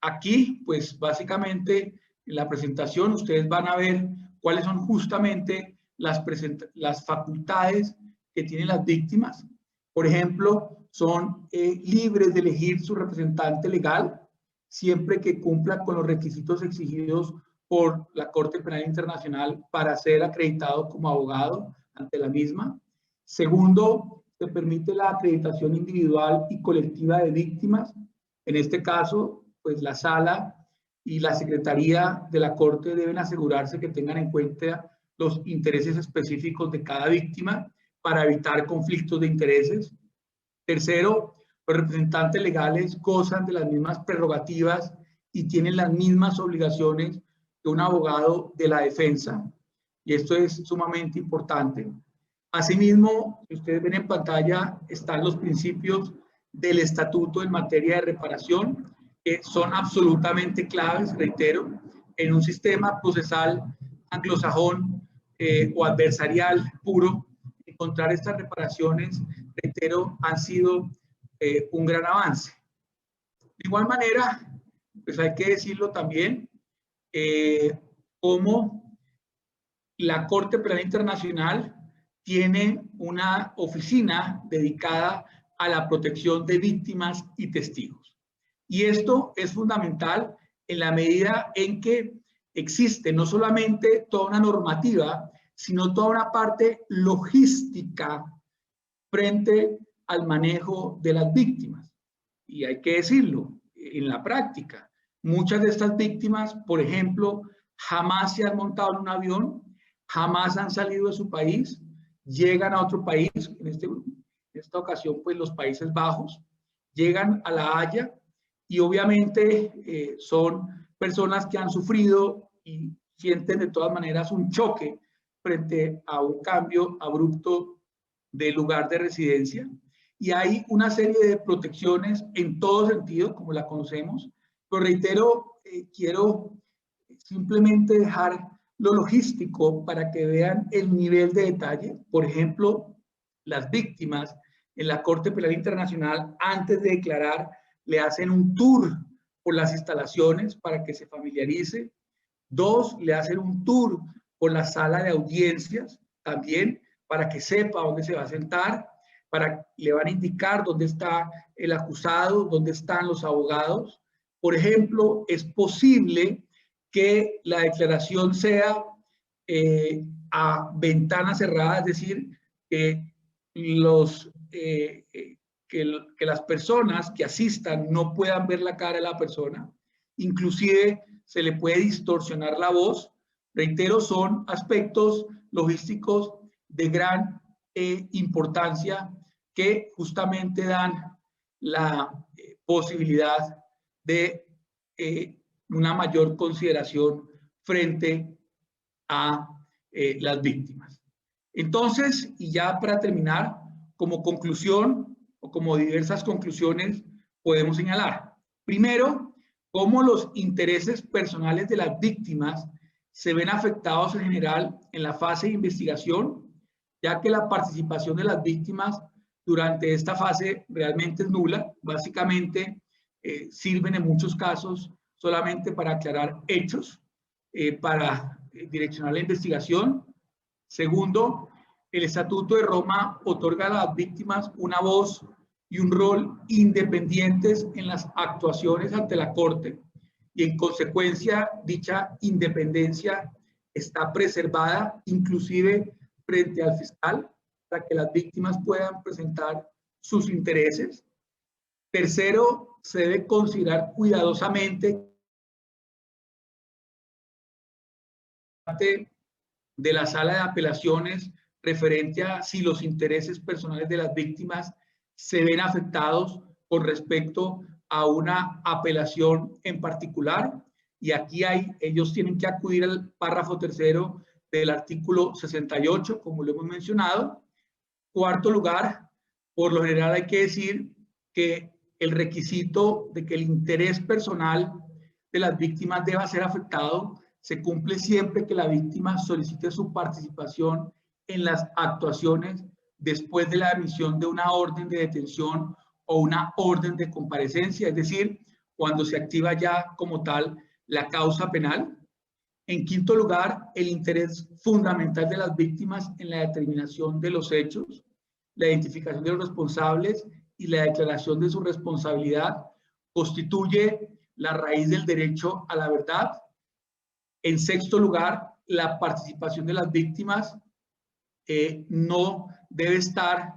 aquí, pues básicamente en la presentación ustedes van a ver cuáles son justamente las facultades que tienen las víctimas. Por ejemplo, son libres de elegir su representante legal siempre que cumpla con los requisitos exigidos por la Corte Penal Internacional para ser acreditado como abogado ante la misma. Segundo, se permite la acreditación individual y colectiva de víctimas. En este caso, pues la sala y la secretaría de la Corte deben asegurarse que tengan en cuenta los intereses específicos de cada víctima para evitar conflictos de intereses. Tercero, los representantes legales gozan de las mismas prerrogativas y tienen las mismas obligaciones que un abogado de la defensa. Y esto es sumamente importante. Asimismo, si ustedes ven en pantalla, están los principios del estatuto en materia de reparación, que son absolutamente claves, reitero, en un sistema procesal anglosajón o adversarial puro. Encontrar estas reparaciones, reitero, han sido un gran avance. De igual manera, pues hay que decirlo también, como la Corte Penal Internacional tiene una oficina dedicada a la protección de víctimas y testigos. Y esto es fundamental en la medida en que existe no solamente toda una normativa, sino toda una parte logística frente al manejo de las víctimas. Y hay que decirlo, en la práctica, muchas de estas víctimas, por ejemplo, jamás se han montado en un avión, jamás han salido de su país, llegan a otro país, en esta ocasión pues los Países Bajos, llegan a La Haya y obviamente son personas que han sufrido y sienten de todas maneras un choque frente a un cambio abrupto de lugar de residencia. Y hay una serie de protecciones en todo sentido, como la conocemos, pero reitero, quiero simplemente dejar lo logístico para que vean el nivel de detalle. Por ejemplo, las víctimas en la Corte Penal Internacional, antes de declarar, le hacen un tour por las instalaciones para que se familiarice. 2, le hacen un tour por la sala de audiencias también para que sepa dónde se va a sentar, le van a indicar dónde está el acusado, dónde están los abogados. Por ejemplo, es posible que la declaración sea a ventana cerrada, es decir, que los que las personas que asistan no puedan ver la cara de la persona, inclusive se le puede distorsionar la voz. Reitero, son aspectos logísticos de gran importancia que justamente dan la posibilidad de una mayor consideración frente a las víctimas. Entonces, y ya para terminar, como conclusión o como diversas conclusiones podemos señalar. Primero, cómo los intereses personales de las víctimas se ven afectados en general en la fase de investigación, ya que la participación de las víctimas durante esta fase realmente es nula. Básicamente sirven en muchos casos solamente para aclarar hechos, para direccionar la investigación. Segundo, el Estatuto de Roma otorga a las víctimas una voz y un rol independientes en las actuaciones ante la Corte, y en consecuencia dicha independencia está preservada inclusive frente al fiscal para que las víctimas puedan presentar sus intereses. Tercero, se debe considerar cuidadosamente de la sala de apelaciones referente a si los intereses personales de las víctimas se ven afectados con respecto a una apelación en particular. Y aquí ellos tienen que acudir al párrafo tercero del artículo 68, como lo hemos mencionado. Cuarto lugar, por lo general hay que decir que el requisito de que el interés personal de las víctimas deba ser afectado se cumple siempre que la víctima solicite su participación en las actuaciones después de la emisión de una orden de detención o una orden de comparecencia, es decir, cuando se activa ya como tal la causa penal. En quinto lugar, el interés fundamental de las víctimas en la determinación de los hechos, la identificación de los responsables y la declaración de su responsabilidad constituye la raíz del derecho a la verdad. En sexto lugar, la participación de las víctimas no debe estar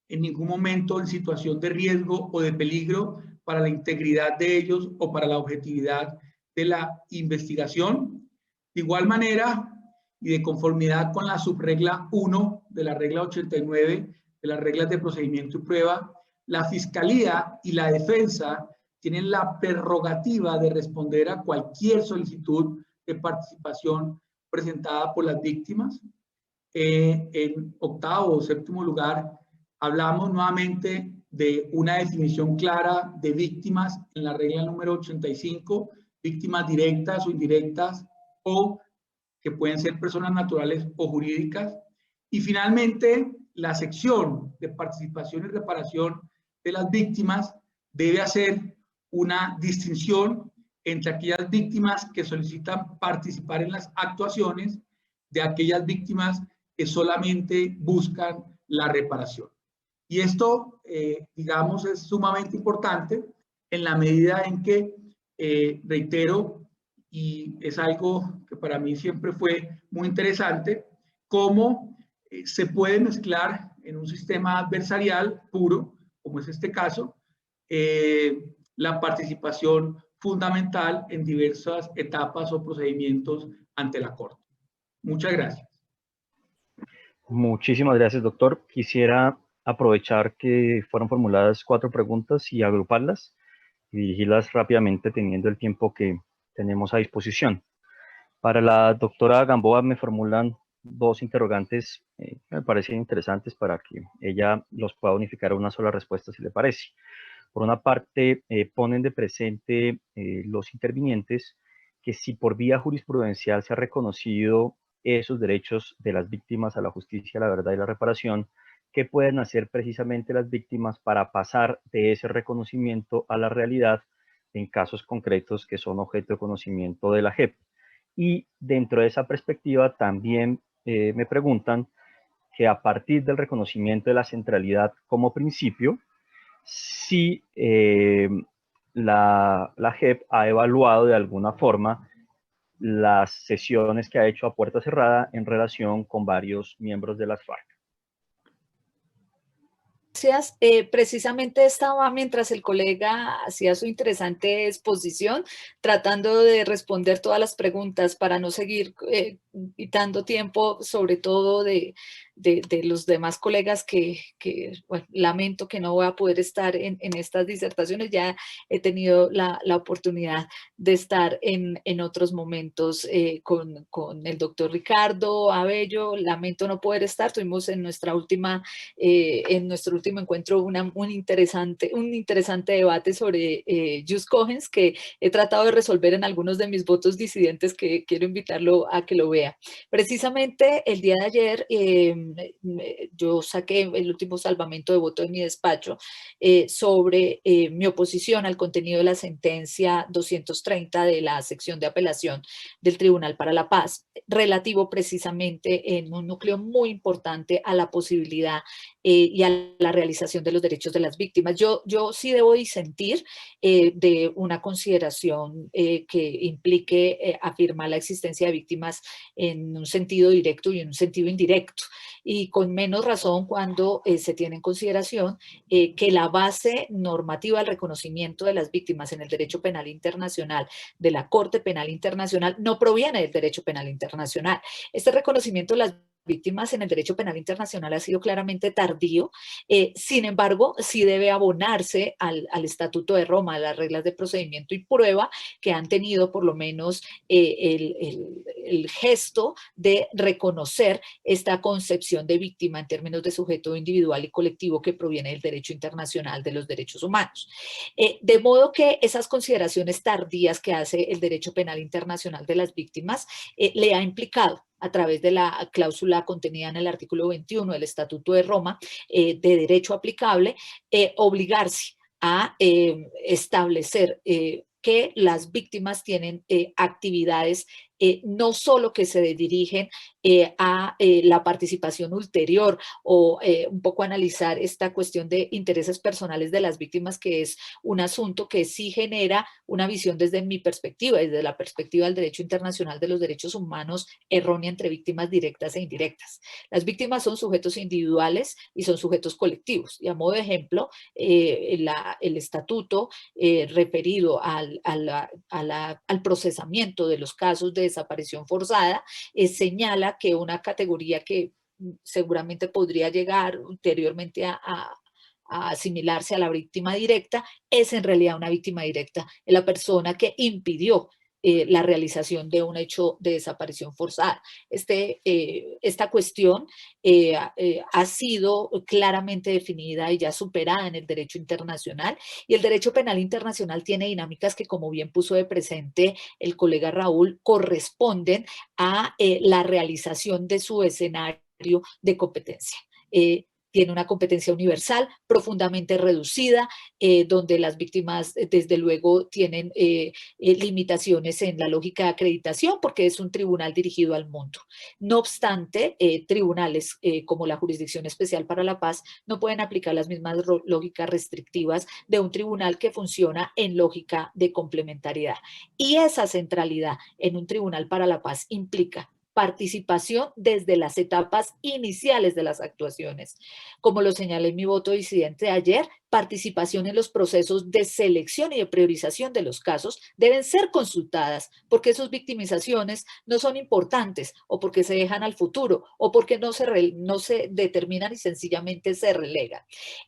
en ningún momento en situación de riesgo o de peligro para la integridad de ellos o para la objetividad de la investigación. De igual manera, y de conformidad con la subregla 1 de la regla 89 de las reglas de procedimiento y prueba, la Fiscalía y la Defensa tienen la prerrogativa de responder a cualquier solicitud de participación presentada por las víctimas. En octavo o séptimo lugar, hablamos nuevamente de una definición clara de víctimas en la regla número 85, víctimas directas o indirectas o que pueden ser personas naturales o jurídicas. Y finalmente, la sección de participación y reparación de las víctimas debe hacer una distinción entre aquellas víctimas que solicitan participar en las actuaciones de aquellas víctimas que solamente buscan la reparación. Y esto, digamos, es sumamente importante en la medida en que, reitero, y es algo que para mí siempre fue muy interesante, cómo se puede mezclar en un sistema adversarial puro, como es este caso, la participación fundamental en diversas etapas o procedimientos ante la Corte. Muchas gracias. Muchísimas gracias, doctor. Quisiera aprovechar que fueron formuladas 4 preguntas y agruparlas y dirigirlas rápidamente teniendo el tiempo que tenemos a disposición. Para la doctora Gamboa me formulan 2 interrogantes que me parecen interesantes para que ella los pueda unificar a una sola respuesta, si le parece. Por una parte, ponen de presente los intervinientes que si por vía jurisprudencial se ha reconocido esos derechos de las víctimas a la justicia, la verdad y la reparación, ¿qué pueden hacer precisamente las víctimas para pasar de ese reconocimiento a la realidad en casos concretos que son objeto de conocimiento de la JEP? Y dentro de esa perspectiva también me preguntan que a partir del reconocimiento de la centralidad como principio, si la JEP ha evaluado de alguna forma las sesiones que ha hecho a puerta cerrada en relación con varios miembros de las FARC. Gracias. Precisamente estaba, mientras el colega hacía su interesante exposición, tratando de responder todas las preguntas para no seguir quitando tiempo, sobre todo de los demás colegas que bueno, lamento que no voy a poder estar en estas disertaciones. Ya he tenido la oportunidad de estar en otros momentos con el doctor Ricardo Abello. Lamento no poder estar. Tuvimos en nuestra última en nuestro último encuentro un interesante debate sobre Jus Cogens, que he tratado de resolver en algunos de mis votos disidentes, que quiero invitarlo a que lo vea. Precisamente el día de ayer yo saqué el último salvamento de voto de mi despacho sobre mi oposición al contenido de la sentencia 230 de la sección de apelación del Tribunal para la Paz, relativo precisamente en un núcleo muy importante a la posibilidad y a la realización de los derechos de las víctimas. Yo sí debo disentir de una consideración que implique afirmar la existencia de víctimas en un sentido directo y en un sentido indirecto, y con menos razón cuando se tiene en consideración que la base normativa del reconocimiento de las víctimas en el derecho penal internacional de la Corte Penal Internacional no proviene del derecho penal internacional. Este reconocimiento de las víctimas en el derecho penal internacional ha sido claramente tardío. Sin embargo, sí debe abonarse al Estatuto de Roma, a las reglas de procedimiento y prueba que han tenido por lo menos el gesto de reconocer esta concepción de víctima en términos de sujeto individual y colectivo que proviene del derecho internacional de los derechos humanos. De modo que esas consideraciones tardías que hace el derecho penal internacional de las víctimas le ha implicado, a través de la cláusula contenida en el artículo 21 del Estatuto de Roma, de derecho aplicable, obligarse a establecer que las víctimas tienen actividades no solo que se dirigen a la participación ulterior o un poco analizar esta cuestión de intereses personales de las víctimas, que es un asunto que sí genera una visión desde mi perspectiva, desde la perspectiva del derecho internacional de los derechos humanos, errónea entre víctimas directas e indirectas. Las víctimas son sujetos individuales y son sujetos colectivos. Y a modo de ejemplo, el estatuto referido al procesamiento de los casos de desaparición forzada señala que una categoría que seguramente podría llegar ulteriormente a asimilarse a la víctima directa, es en realidad una víctima directa, es la persona que impidió la realización de un hecho de desaparición forzada. Esta cuestión ha sido claramente definida y ya superada en el derecho internacional, y el derecho penal internacional tiene dinámicas que, como bien puso de presente el colega Raúl, corresponden a la realización de su escenario de competencia. Tiene una competencia universal profundamente reducida, donde las víctimas desde luego tienen limitaciones en la lógica de acreditación, porque es un tribunal dirigido al mundo. No obstante, tribunales como la Jurisdicción Especial para la Paz no pueden aplicar las mismas lógicas restrictivas de un tribunal que funciona en lógica de complementariedad. Y esa centralidad en un tribunal para la paz implica participación desde las etapas iniciales de las actuaciones. Como lo señalé en mi voto disidente de ayer, participación en los procesos de selección y de priorización de los casos deben ser consultadas, porque sus victimizaciones no son importantes, o porque se dejan al futuro, o porque no se determinan y sencillamente se relegan.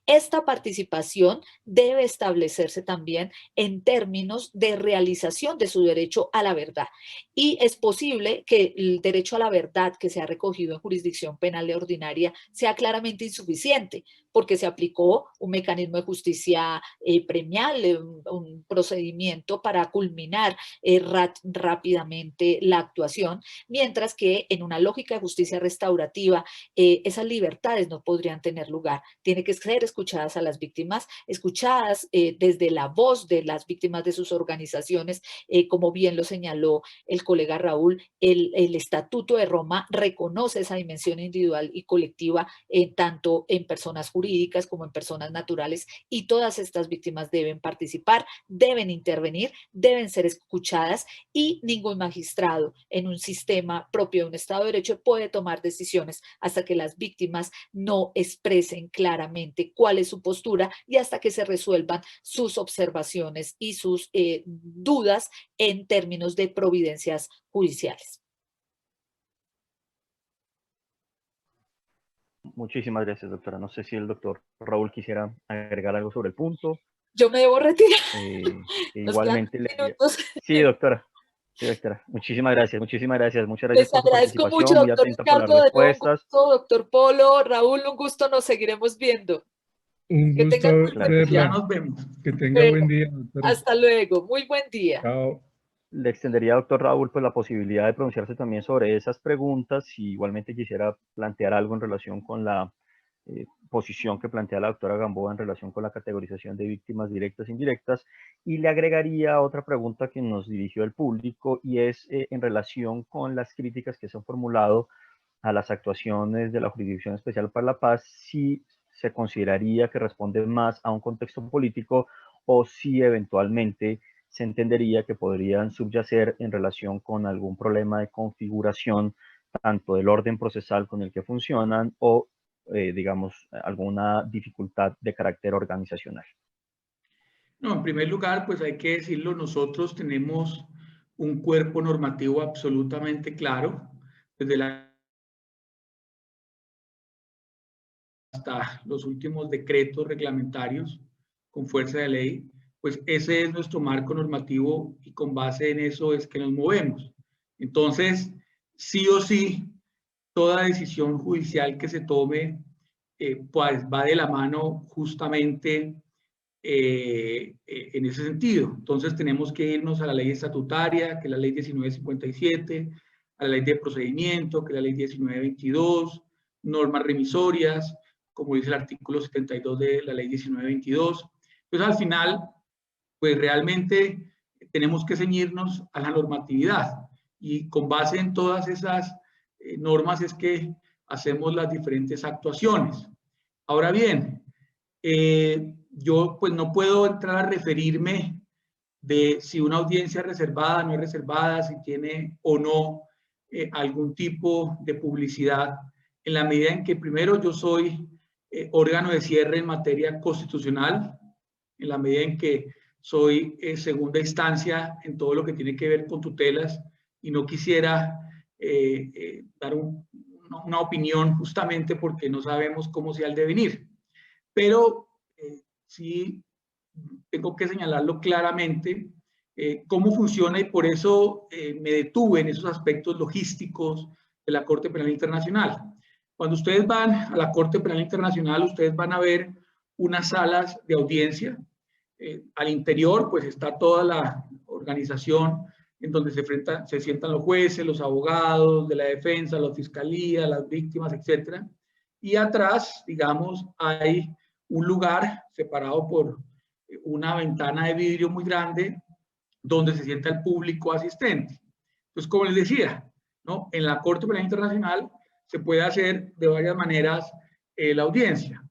Esta participación debe establecerse también en términos de realización de su derecho a la verdad. Y es posible que el derecho a la verdad que se ha recogido en jurisdicción penal ordinaria sea claramente insuficiente, porque se aplicó un mecanismo de justicia premial, un procedimiento para culminar rápidamente la actuación, mientras que en una lógica de justicia restaurativa esas libertades no podrían tener lugar. Tiene que ser escuchadas a las víctimas, escuchadas desde la voz de las víctimas de sus organizaciones, como bien lo señaló el colega Raúl. El Estatuto de Roma reconoce esa dimensión individual y colectiva tanto en personas jurídicas como en personas naturales vulnerables y todas estas víctimas deben participar, deben intervenir, deben ser escuchadas y ningún magistrado en un sistema propio de un Estado de Derecho puede tomar decisiones hasta que las víctimas no expresen claramente cuál es su postura y hasta que se resuelvan sus observaciones y sus dudas en términos de providencias judiciales. Muchísimas gracias, doctora. No sé si el doctor Raúl quisiera agregar algo sobre el punto. Yo me debo retirar. Igualmente, minutos. Sí, doctora. Sí, doctora. Muchísimas gracias. Muchas gracias Les por su agradezco mucho, participación. Muy doctor atenta por las Ricardo, de nuevo un respuestas. gusto, doctor Polo, Raúl, un gusto, nos seguiremos viendo. Un Que gusto tengan muy buen Ya verla. día. nos vemos. Que tenga buen día, doctora. Hasta luego, muy buen día. Chao. Le extendería, doctor Raúl, pues la posibilidad de pronunciarse también sobre esas preguntas. Y igualmente quisiera plantear algo en relación con la posición que plantea la doctora Gamboa en relación con la categorización de víctimas directas e indirectas, y le agregaría otra pregunta que nos dirigió el público, y es en relación con las críticas que se han formulado a las actuaciones de la Jurisdicción Especial para la Paz, si se consideraría que responden más a un contexto político o si eventualmente se entendería que podrían subyacer en relación con algún problema de configuración tanto del orden procesal con el que funcionan o digamos, alguna dificultad de carácter organizacional. No, en primer lugar, pues hay que decirlo, nosotros tenemos un cuerpo normativo absolutamente claro, desde hasta los últimos decretos reglamentarios con fuerza de ley, pues ese es nuestro marco normativo y con base en eso es que nos movemos. Entonces, sí o sí, toda decisión judicial que se tome pues va de la mano justamente en ese sentido. Entonces tenemos que irnos a la ley estatutaria, que es la ley 1957, a la ley de procedimiento, que es la ley 1922, normas remisorias, como dice el artículo 72 de la ley 1922. Entonces al final, pues realmente tenemos que ceñirnos a la normatividad y con base en todas esas normas es que hacemos las diferentes actuaciones. Ahora bien, yo pues no puedo entrar a referirme de si una audiencia es reservada, no es reservada, si tiene o no algún tipo de publicidad, en la medida en que primero yo soy órgano de cierre en materia constitucional, en la medida en que soy segunda instancia en todo lo que tiene que ver con tutelas y no quisiera dar una opinión justamente porque no sabemos cómo sea el devenir. Pero sí tengo que señalarlo claramente cómo funciona y por eso me detuve en esos aspectos logísticos de la Corte Penal Internacional. Cuando ustedes van a la Corte Penal Internacional, ustedes van a ver unas salas de audiencia. Al interior, pues está toda la organización en donde se sientan los jueces, los abogados de la defensa, la fiscalía, las víctimas, etc. Y atrás, digamos, hay un lugar separado por una ventana de vidrio muy grande donde se sienta el público asistente. Entonces, como les decía, ¿no? En la Corte Penal Internacional se puede hacer de varias maneras la audiencia.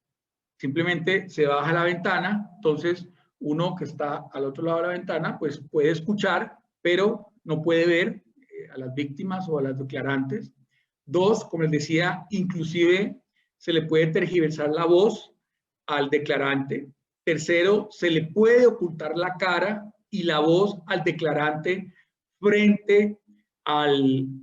Simplemente se baja la ventana, entonces uno que está al otro lado de la ventana, pues puede escuchar, pero no puede ver a las víctimas o a las declarantes. Dos, como les decía, inclusive se le puede tergiversar la voz al declarante. Tercero, se le puede ocultar la cara y la voz al declarante frente al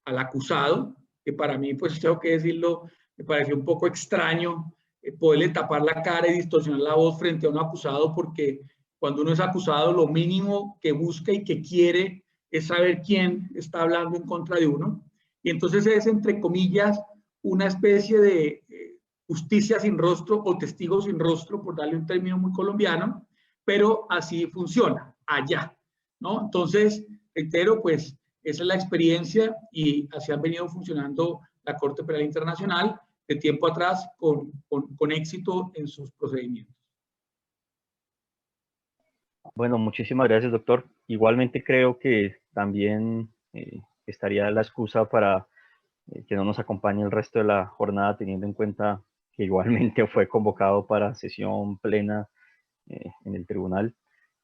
acusado, que para mí, pues tengo que decirlo, me pareció un poco extraño poderle tapar la cara y distorsionar la voz frente a un acusado, porque cuando uno es acusado, lo mínimo que busca y que quiere es saber quién está hablando en contra de uno. Y entonces es, entre comillas, una especie de justicia sin rostro o testigo sin rostro, por darle un término muy colombiano, pero así funciona allá, ¿no? Entonces, reitero, pues esa es la experiencia y así han venido funcionando la Corte Penal Internacional de tiempo atrás con éxito en sus procedimientos. Bueno, muchísimas gracias, doctor. Igualmente creo que también estaría la excusa para que no nos acompañe el resto de la jornada, teniendo en cuenta que igualmente fue convocado para sesión plena en el tribunal.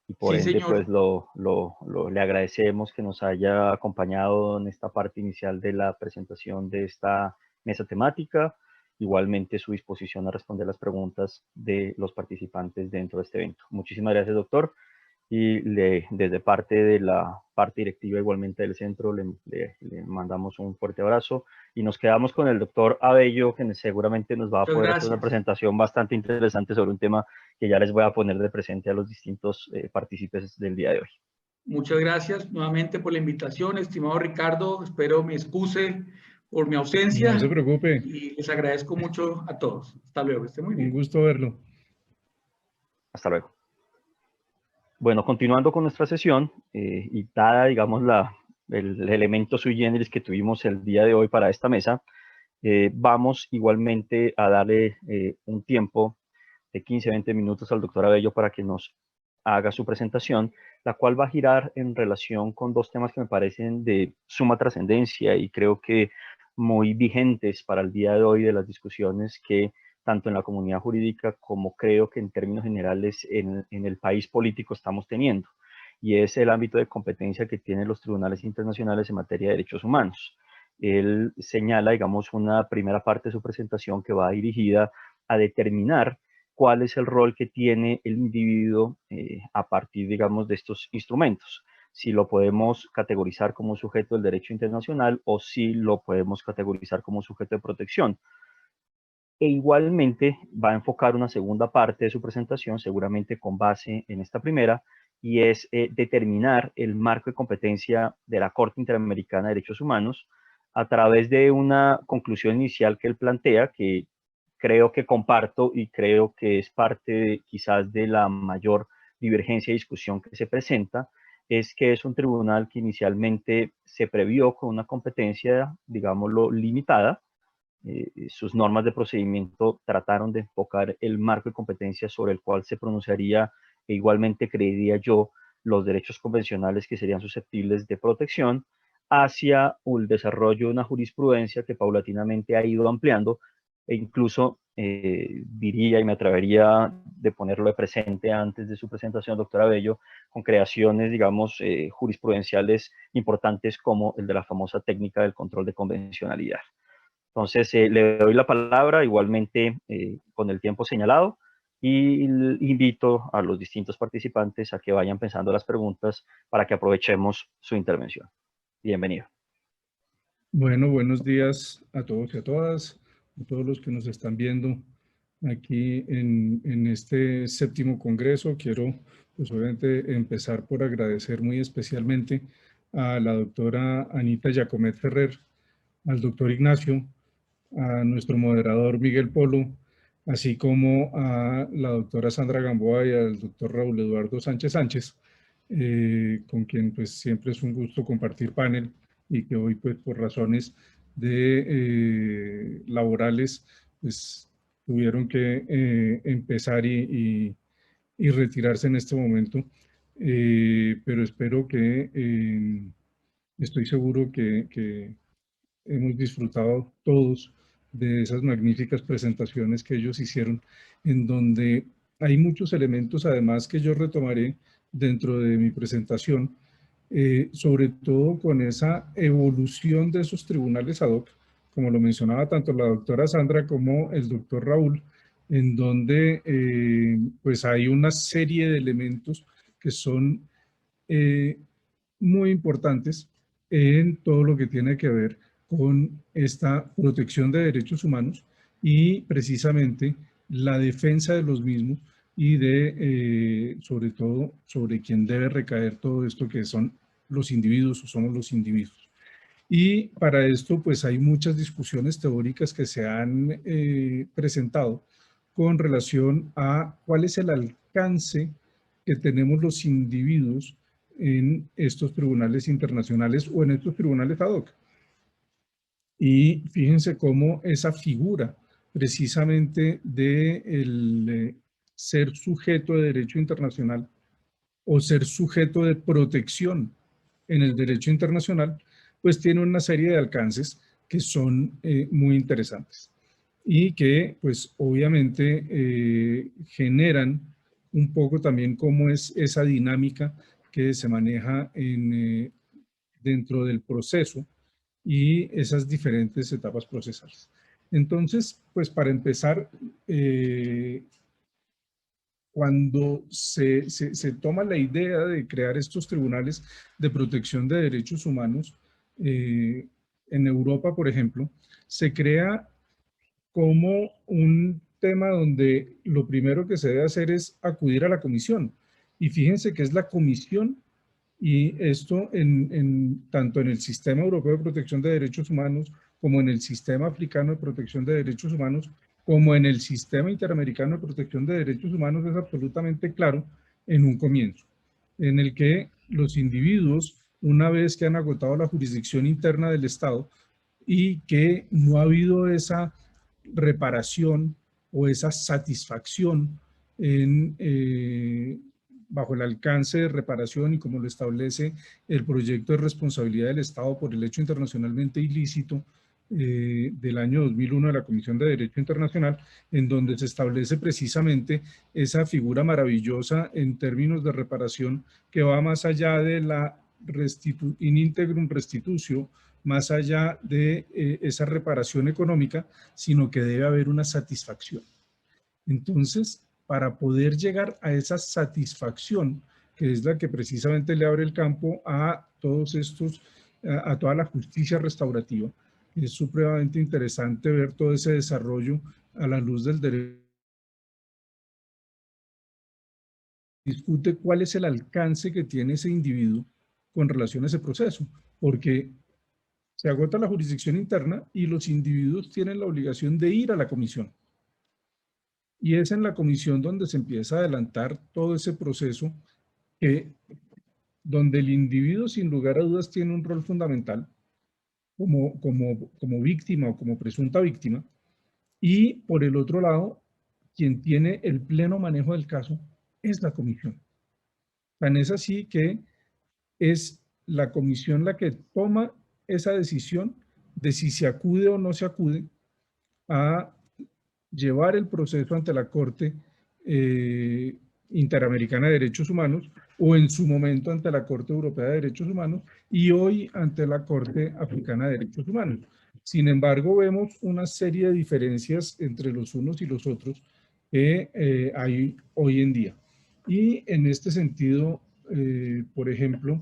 Y por Sí, ende, señor. pues le agradecemos que nos haya acompañado en esta parte inicial de la presentación de esta mesa temática. Igualmente su disposición a responder las preguntas de los participantes dentro de este evento. Muchísimas gracias, doctor. Y desde parte de la parte directiva igualmente del centro le mandamos un fuerte abrazo y nos quedamos con el doctor Abello, que seguramente nos va a poder hacer una presentación bastante interesante sobre un tema que ya les voy a poner de presente a los distintos partícipes del día de hoy. Muchas gracias nuevamente por la invitación, estimado Ricardo. Espero me excuse por mi ausencia. No se preocupe. Y les agradezco mucho a todos. Hasta luego, que esté muy bien. Un gusto verlo. Hasta luego. Bueno, continuando con nuestra sesión, y dada, digamos, el elemento sui generis que tuvimos el día de hoy para esta mesa, vamos igualmente a darle un tiempo de 15-20 minutos al doctor Abello para que nos haga su presentación, la cual va a girar en relación con dos temas que me parecen de suma trascendencia y creo que muy vigentes para el día de hoy de las discusiones que tanto en la comunidad jurídica como creo que en términos generales en el país político estamos teniendo, y es el ámbito de competencia que tienen los tribunales internacionales en materia de derechos humanos. Él señala, digamos, una primera parte de su presentación que va dirigida a determinar cuál es el rol que tiene el individuo a partir, digamos, de estos instrumentos. Si lo podemos categorizar como sujeto del derecho internacional o si lo podemos categorizar como sujeto de protección. E igualmente va a enfocar una segunda parte de su presentación, seguramente con base en esta primera, y es determinar el marco de competencia de la Corte Interamericana de Derechos Humanos a través de una conclusión inicial que él plantea, que creo que comparto y creo que es parte quizás de la mayor divergencia y discusión que se presenta, es que es un tribunal que inicialmente se previó con una competencia, digámoslo, limitada. Sus normas de procedimiento trataron de enfocar el marco de competencia sobre el cual se pronunciaría e igualmente creería yo los derechos convencionales que serían susceptibles de protección hacia el desarrollo de una jurisprudencia que paulatinamente ha ido ampliando e incluso diría y me atrevería de ponerlo de presente antes de su presentación, doctor Abello, con creaciones, digamos, jurisprudenciales importantes como el de la famosa técnica del control de convencionalidad. Entonces, le doy la palabra igualmente con el tiempo señalado y invito a los distintos participantes a que vayan pensando las preguntas para que aprovechemos su intervención. Bienvenido. Bueno, buenos días a todos y a todas, a todos los que nos están viendo aquí en este séptimo congreso. Quiero, pues obviamente, empezar por agradecer muy especialmente a la doctora Anita Giacomet Ferrer, al doctor Ignacio, a nuestro moderador Miguel Polo, así como a la doctora Sandra Gamboa y al doctor Raúl Eduardo Sánchez Sánchez, con quien pues siempre es un gusto compartir panel y que hoy pues por razones de laborales pues tuvieron que empezar y retirarse en este momento, pero espero que estoy seguro que hemos disfrutado todos de esas magníficas presentaciones que ellos hicieron, en donde hay muchos elementos además que yo retomaré dentro de mi presentación, sobre todo con esa evolución de esos tribunales ad hoc, como lo mencionaba tanto la doctora Sandra como el doctor Raúl, en donde pues hay una serie de elementos que son muy importantes en todo lo que tiene que ver con esta protección de derechos humanos y precisamente la defensa de los mismos y de, sobre todo, sobre quien debe recaer todo esto que son los individuos o somos los individuos. Y para esto, pues hay muchas discusiones teóricas que se han presentado con relación a cuál es el alcance que tenemos los individuos en estos tribunales internacionales o en estos tribunales ad hoc. Y fíjense cómo esa figura precisamente de ser sujeto de derecho internacional o ser sujeto de protección en el derecho internacional, pues tiene una serie de alcances que son muy interesantes. y que pues obviamente generan un poco también cómo es esa dinámica que se maneja dentro del proceso y esas diferentes etapas procesales. Entonces, pues para empezar, cuando se toma la idea de crear estos tribunales de protección de derechos humanos, en Europa, por ejemplo, se crea como un tema donde lo primero que se debe hacer es acudir a la comisión. Y fíjense que es la comisión, y esto tanto en el Sistema Europeo de Protección de Derechos Humanos, como en el Sistema Africano de Protección de Derechos Humanos, como en el Sistema Interamericano de Protección de Derechos Humanos, es absolutamente claro en un comienzo, en el que los individuos, una vez que han agotado la jurisdicción interna del Estado y que no ha habido esa reparación o esa satisfacción bajo el alcance de reparación y como lo establece el proyecto de responsabilidad del Estado por el hecho internacionalmente ilícito del año 2001 de la Comisión de Derecho Internacional, en donde se establece precisamente esa figura maravillosa en términos de reparación que va más allá de la in integrum restitutio, más allá de esa reparación económica, sino que debe haber una satisfacción. Entonces, para poder llegar a esa satisfacción, que es la que precisamente le abre el campo a todos estos, a toda la justicia restaurativa, es supremamente interesante ver todo ese desarrollo a la luz del derecho. Discute cuál es el alcance que tiene ese individuo con relación a ese proceso, porque se agota la jurisdicción interna y los individuos tienen la obligación de ir a la comisión. Y es en la comisión donde se empieza a adelantar todo ese proceso donde el individuo sin lugar a dudas tiene un rol fundamental como víctima o como presunta víctima. Y por el otro lado, quien tiene el pleno manejo del caso es la comisión. Tan es así que es la comisión la que toma esa decisión de si se acude o no se acude a llevar el proceso ante la Corte Interamericana de Derechos Humanos o en su momento ante la Corte Europea de Derechos Humanos y hoy ante la Corte Africana de Derechos Humanos. Sin embargo, vemos una serie de diferencias entre los unos y los otros que hay hoy en día. Y en este sentido, por ejemplo,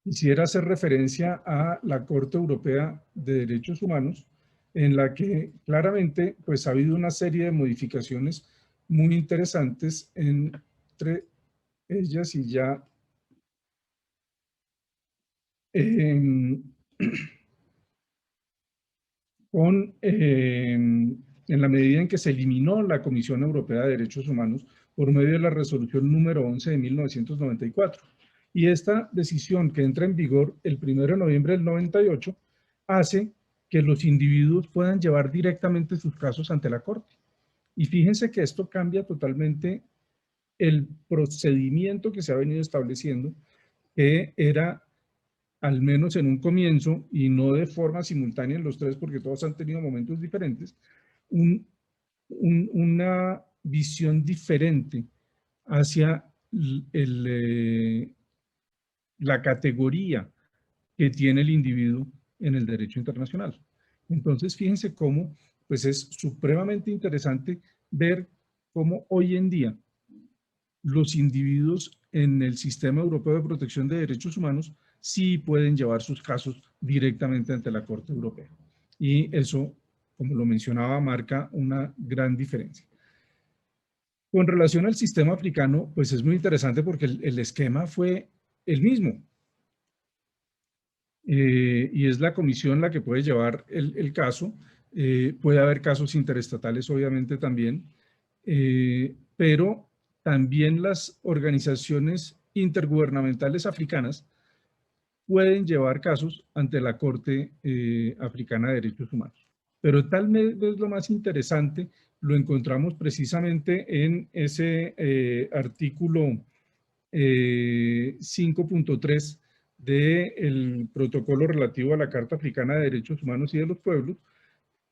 quisiera hacer referencia a la Corte Europea de Derechos Humanos, en la que claramente pues, ha habido una serie de modificaciones muy interesantes entre ellas y ya en la medida en que se eliminó la Comisión Europea de Derechos Humanos por medio de la resolución número 11 de 1994. Y esta decisión que entra en vigor el 1 de noviembre del 98 hace que los individuos puedan llevar directamente sus casos ante la Corte. Y fíjense que esto cambia totalmente el procedimiento que se ha venido estableciendo, que era, al menos en un comienzo, y no de forma simultánea en los tres, porque todos han tenido momentos diferentes, una visión diferente hacia la categoría que tiene el individuo en el derecho internacional. Entonces, fíjense cómo pues es supremamente interesante ver cómo hoy en día los individuos en el Sistema Europeo de Protección de Derechos Humanos sí pueden llevar sus casos directamente ante la Corte Europea. Y eso, como lo mencionaba, marca una gran diferencia. Con relación al sistema africano, pues es muy interesante porque el esquema fue el mismo. Y es la comisión la que puede llevar el caso. Puede haber casos interestatales, obviamente, también, pero también las organizaciones intergubernamentales africanas pueden llevar casos ante la Corte Africana de Derechos Humanos. Pero tal vez lo más interesante lo encontramos precisamente en ese artículo 5.3 del protocolo relativo a la Carta Africana de Derechos Humanos y de los Pueblos,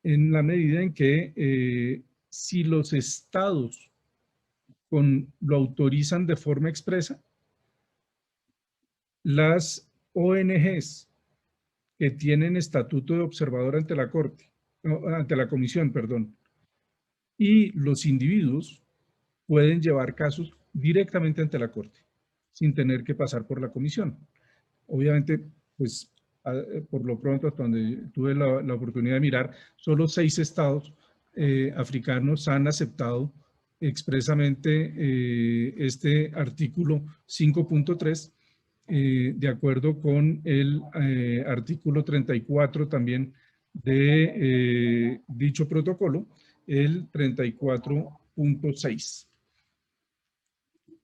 en la medida en que si los estados lo autorizan de forma expresa, las ONGs que tienen estatuto de observador ante la Corte, ante la Comisión, perdón, y los individuos pueden llevar casos directamente ante la Corte, sin tener que pasar por la Comisión. Obviamente, pues, por lo pronto, hasta donde tuve la oportunidad de mirar, solo 6 estados africanos han aceptado expresamente este artículo 5.3, de acuerdo con el artículo 34 también de dicho protocolo, el 34.6,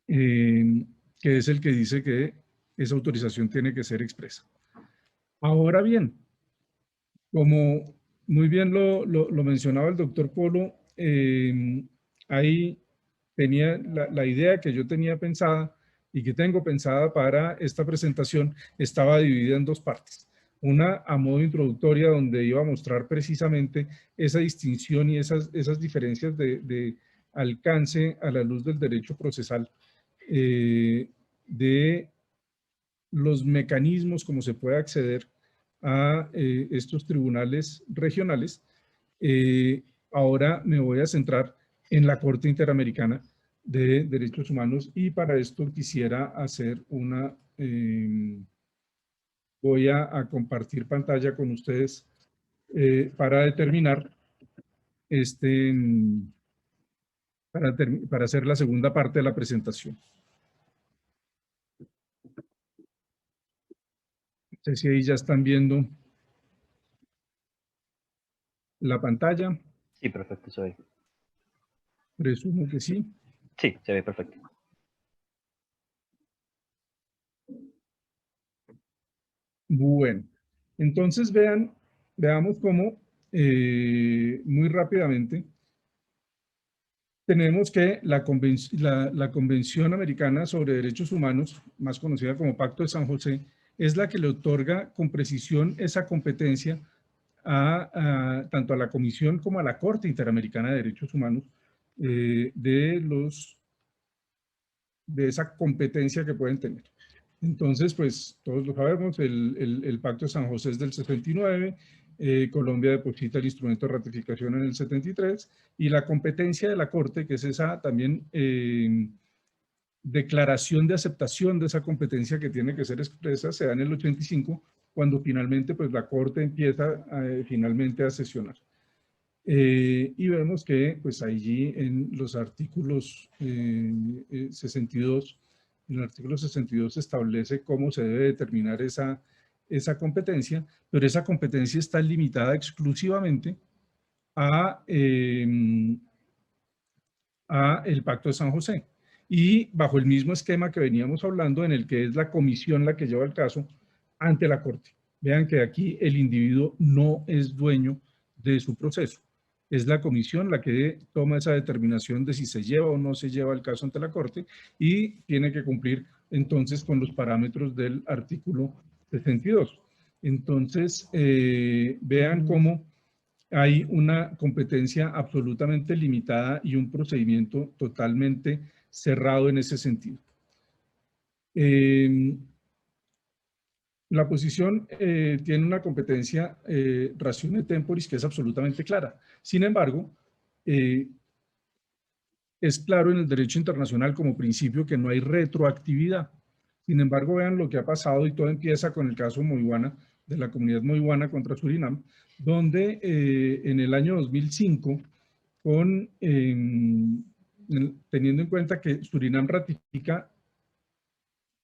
que es el que dice que esa autorización tiene que ser expresa. Ahora bien, como muy bien lo mencionaba el doctor Polo, ahí tenía la idea que yo tenía pensada y que tengo pensada para esta presentación, estaba dividida en 2 partes. Una a modo introductoria, donde iba a mostrar precisamente esa distinción y esas diferencias de alcance a la luz del derecho procesal, de los mecanismos como se puede acceder a estos tribunales regionales. Ahora me voy a centrar en la Corte Interamericana de Derechos Humanos, y para esto quisiera hacer una... voy a compartir pantalla con ustedes para determinar para hacer la segunda parte de la presentación. No sé si ahí ya están viendo la pantalla. Sí, perfecto, se ve. Presumo que sí. Sí, se ve perfecto. Bueno, entonces veamos cómo muy rápidamente tenemos que la Convención Americana sobre Derechos Humanos, más conocida como Pacto de San José, es la que le otorga con precisión esa competencia tanto a la Comisión como a la Corte Interamericana de Derechos Humanos de esa competencia que pueden tener. Entonces, pues todos lo sabemos, el Pacto de San José es del 69, Colombia deposita el instrumento de ratificación en el 73, y la competencia de la Corte, que es esa también declaración de aceptación de esa competencia que tiene que ser expresa, se da en el 85, cuando finalmente pues la Corte empieza finalmente a sesionar. Y vemos que pues allí en los artículos 62, en el artículo 62 se establece cómo se debe determinar esa competencia, pero esa competencia está limitada exclusivamente a el Pacto de San José, y bajo el mismo esquema que veníamos hablando, en el que es la comisión la que lleva el caso ante la Corte. Vean que aquí el individuo no es dueño de su proceso. Es la comisión la que toma esa determinación de si se lleva o no se lleva el caso ante la Corte, y tiene que cumplir entonces con los parámetros del artículo 62. Entonces, vean cómo hay una competencia absolutamente limitada y un procedimiento totalmente cerrado en ese sentido. La posición tiene una competencia ratione temporis que es absolutamente clara. Sin embargo, es claro en el derecho internacional como principio que no hay retroactividad. Sin embargo, vean lo que ha pasado, y todo empieza con el caso Moiguana, de la comunidad Moiguana contra Surinam, donde en el año 2005, teniendo en cuenta que Surinam ratifica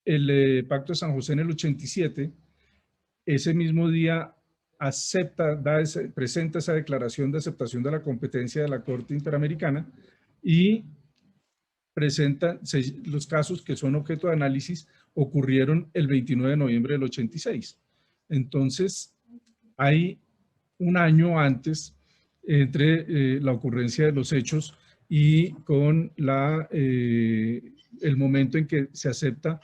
el Pacto de San José en el 87, ese mismo día presenta esa declaración de aceptación de la competencia de la Corte Interamericana, y presenta los casos que son objeto de análisis ocurrieron el 29 de noviembre del 86. Entonces, hay un año antes entre la ocurrencia de los hechos y con el momento en que se acepta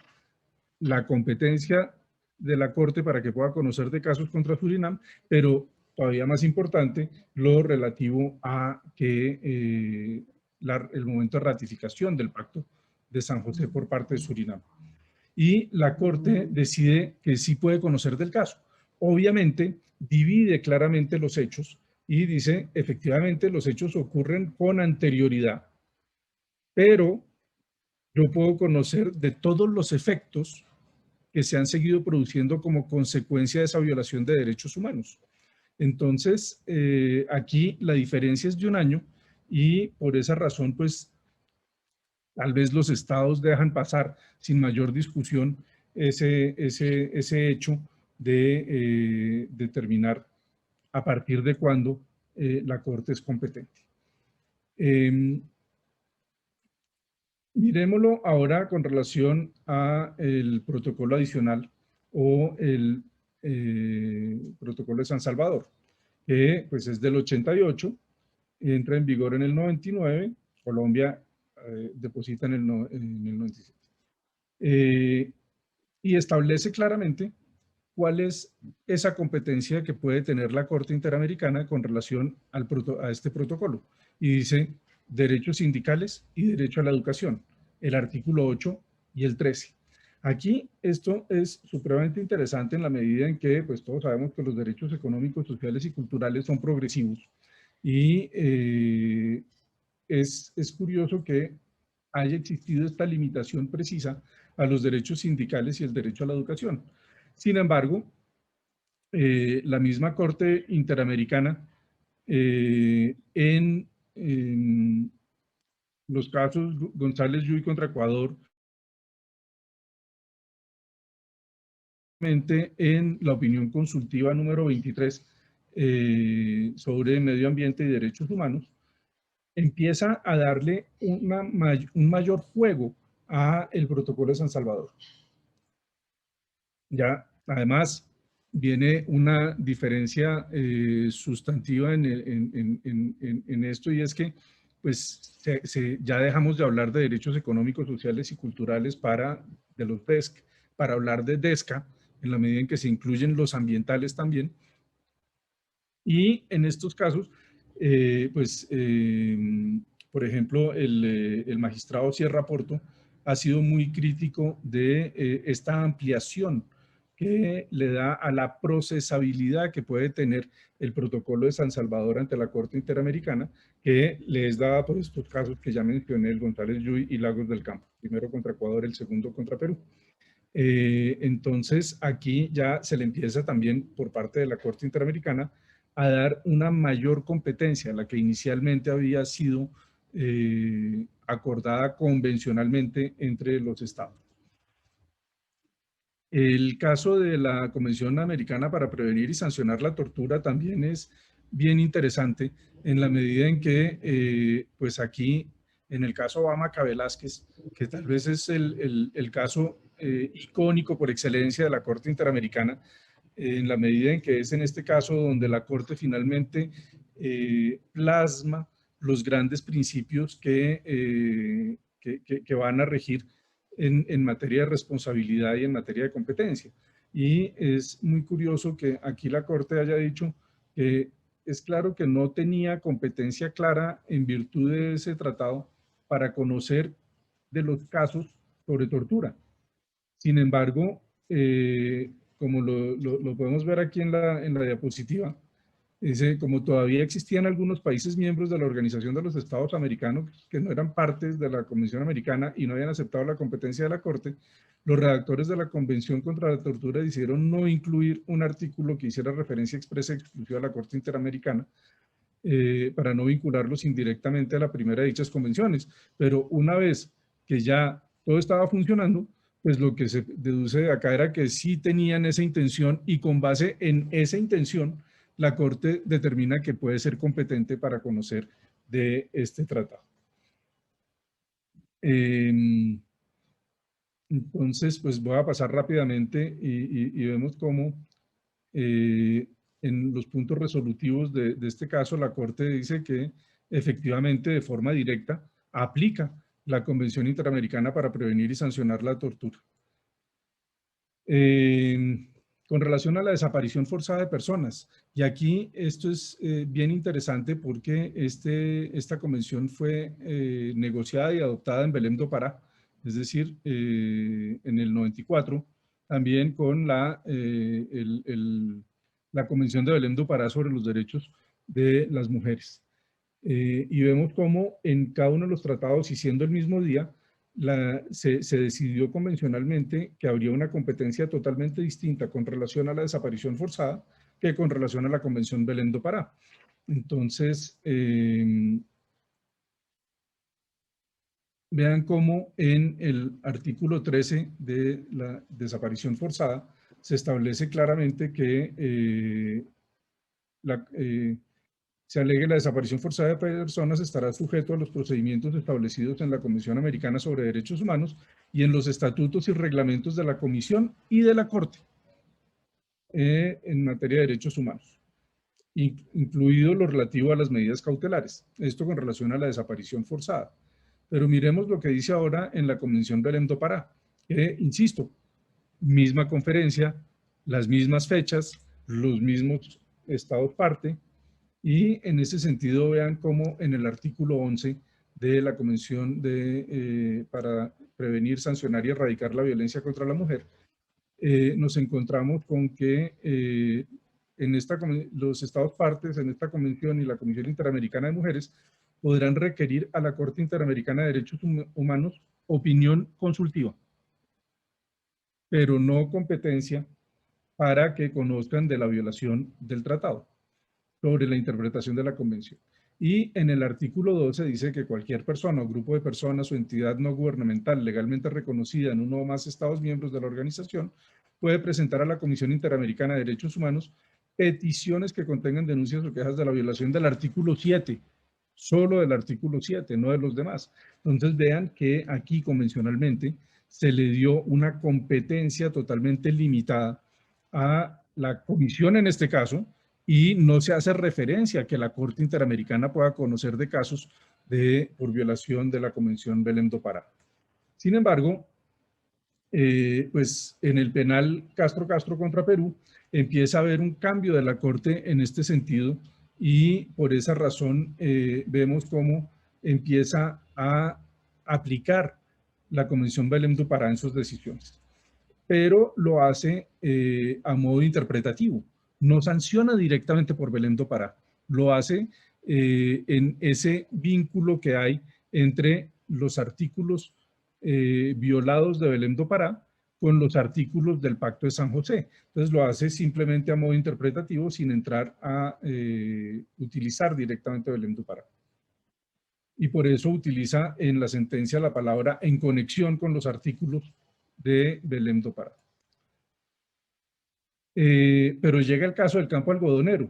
la competencia de la Corte para que pueda conocer de casos contra Surinam, pero todavía más importante, lo relativo a que el momento de ratificación del Pacto de San José por parte de Surinam. Y la Corte decide que sí puede conocer del caso. Obviamente, divide claramente los hechos y dice, efectivamente, los hechos ocurren con anterioridad, pero yo puedo conocer de todos los efectos que se han seguido produciendo como consecuencia de esa violación de derechos humanos. Entonces, aquí la diferencia es de 1 año y por esa razón, pues, tal vez los estados dejan pasar sin mayor discusión ese hecho de determinar a partir de cuándo la Corte es competente. Mirémoslo ahora con relación a el protocolo adicional o el protocolo de San Salvador, que pues es del 88, entra en vigor en el 99, Colombia deposita en el 97. Y establece claramente cuál es esa competencia que puede tener la Corte Interamericana con relación a este protocolo. Y dice derechos sindicales y derecho a la educación, el artículo 8 y el 13. Aquí esto es supremamente interesante en la medida en que pues todos sabemos que los derechos económicos, sociales y culturales son progresivos y es curioso que haya existido esta limitación precisa a los derechos sindicales y el derecho a la educación. Sin embargo, la misma Corte Interamericana en los casos González Yuy contra Ecuador, en la opinión consultiva número 23 sobre medio ambiente y derechos humanos, empieza a darle un mayor juego a el protocolo de San Salvador. Ya, además, viene una diferencia sustantiva en esto, y es que pues ya dejamos de hablar de derechos económicos, sociales y culturales de los DESC, para hablar de DESCA, en la medida en que se incluyen los ambientales también. Y en estos casos, por ejemplo, el magistrado Sierra Porto ha sido muy crítico de esta ampliación que le da a la procesabilidad que puede tener el protocolo de San Salvador ante la Corte Interamericana, que le es dada por estos casos que ya mencioné, el González Yuy y Lagos del Campo, primero contra Ecuador, el segundo contra Perú. Entonces, aquí ya se le empieza también por parte de la Corte Interamericana a dar una mayor competencia, la que inicialmente había sido acordada convencionalmente entre los estados. El caso de la Convención Americana para Prevenir y Sancionar la Tortura también es bien interesante en la medida en que, pues aquí, en el caso Obama-Velázquez, que tal vez es el caso icónico por excelencia de la Corte Interamericana, en la medida en que es en este caso donde la Corte finalmente plasma los grandes principios que van a regir en materia de responsabilidad y en materia de competencia. Y es muy curioso que aquí la Corte haya dicho que es claro que no tenía competencia clara en virtud de ese tratado para conocer de los casos sobre tortura. Sin embargo, como lo podemos ver aquí en la diapositiva, dice, como todavía existían algunos países miembros de la Organización de los Estados Americanos que no eran partes de la Convención Americana y no habían aceptado la competencia de la Corte, los redactores de la Convención contra la Tortura decidieron no incluir un artículo que hiciera referencia expresa y exclusiva a la Corte Interamericana para no vincularlos indirectamente a la primera de dichas convenciones. Pero una vez que ya todo estaba funcionando, pues lo que se deduce de acá era que sí tenían esa intención y con base en esa intención, la Corte determina que puede ser competente para conocer de este tratado. Entonces, pues voy a pasar rápidamente y vemos cómo en los puntos resolutivos de este caso, la Corte dice que efectivamente de forma directa aplica la Convención Interamericana para Prevenir y Sancionar la Tortura. Con relación a la desaparición forzada de personas, y aquí esto es bien interesante porque esta convención fue negociada y adoptada en Belém do Pará, es decir, en el 94, también con la Convención de Belém do Pará sobre los derechos de las mujeres. Y vemos cómo en cada uno de los tratados, y siendo el mismo día, se decidió convencionalmente que habría una competencia totalmente distinta con relación a la desaparición forzada que con relación a la Convención Belém do Pará. Entonces, vean cómo en el artículo 13 de la desaparición forzada se establece claramente que se alegue la desaparición forzada de personas estará sujeto a los procedimientos establecidos en la Convención Americana sobre Derechos Humanos y en los estatutos y reglamentos de la Comisión y de la Corte en materia de derechos humanos, incluido lo relativo a las medidas cautelares. Esto con relación a la desaparición forzada. Pero miremos lo que dice ahora en la Convención Belém do Pará, que, insisto, misma conferencia, las mismas fechas, los mismos estados parte. Y en ese sentido vean cómo en el artículo 11 de la Convención para prevenir, sancionar y erradicar la violencia contra la mujer, nos encontramos con que los estados partes en esta convención y la Comisión Interamericana de Mujeres podrán requerir a la Corte Interamericana de Derechos Humanos opinión consultiva, pero no competencia para que conozcan de la violación del tratado sobre la interpretación de la convención. Y en el artículo 12 dice que cualquier persona o grupo de personas o entidad no gubernamental legalmente reconocida en uno o más estados miembros de la organización puede presentar a la Comisión Interamericana de Derechos Humanos peticiones que contengan denuncias o quejas de la violación del artículo 7, solo del artículo 7, no de los demás. Entonces vean que aquí convencionalmente se le dio una competencia totalmente limitada a la comisión en este caso, y no se hace referencia a que la Corte Interamericana pueda conocer de casos por violación de la Convención Belém do Pará. Sin embargo, pues en el penal Castro contra Perú empieza a haber un cambio de la Corte en este sentido, y por esa razón vemos cómo empieza a aplicar la Convención Belém do Pará en sus decisiones. Pero lo hace a modo interpretativo. No sanciona directamente por Belém do Pará, lo hace en ese vínculo que hay entre los artículos violados de Belém do Pará con los artículos del Pacto de San José. Entonces lo hace simplemente a modo interpretativo sin entrar a utilizar directamente Belém do Pará. Y por eso utiliza en la sentencia la palabra en conexión con los artículos de Belém do Pará. Pero llega el caso del campo algodonero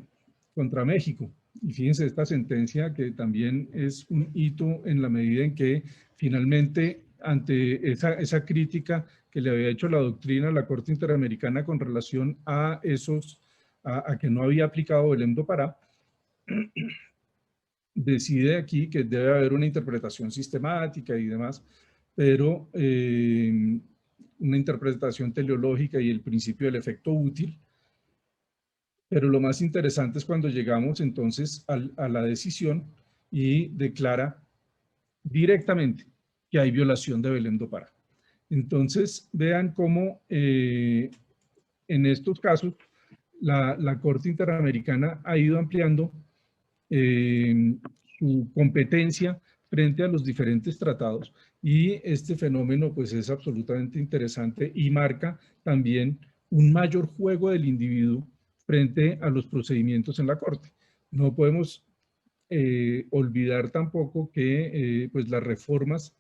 contra México. Y fíjense esta sentencia que también es un hito en la medida en que finalmente ante esa crítica que le había hecho la doctrina a la Corte Interamericana con relación a que no había aplicado Belém do Pará, decide aquí que debe haber una interpretación sistemática y demás, pero una interpretación teleológica y el principio del efecto útil. Pero lo más interesante es cuando llegamos entonces a la decisión y declara directamente que hay violación de Belém do Pará. Entonces vean cómo en estos casos la Corte Interamericana ha ido ampliando su competencia frente a los diferentes tratados, y este fenómeno pues es absolutamente interesante y marca también un mayor juego del individuo frente a los procedimientos en la Corte. No podemos olvidar tampoco que pues las reformas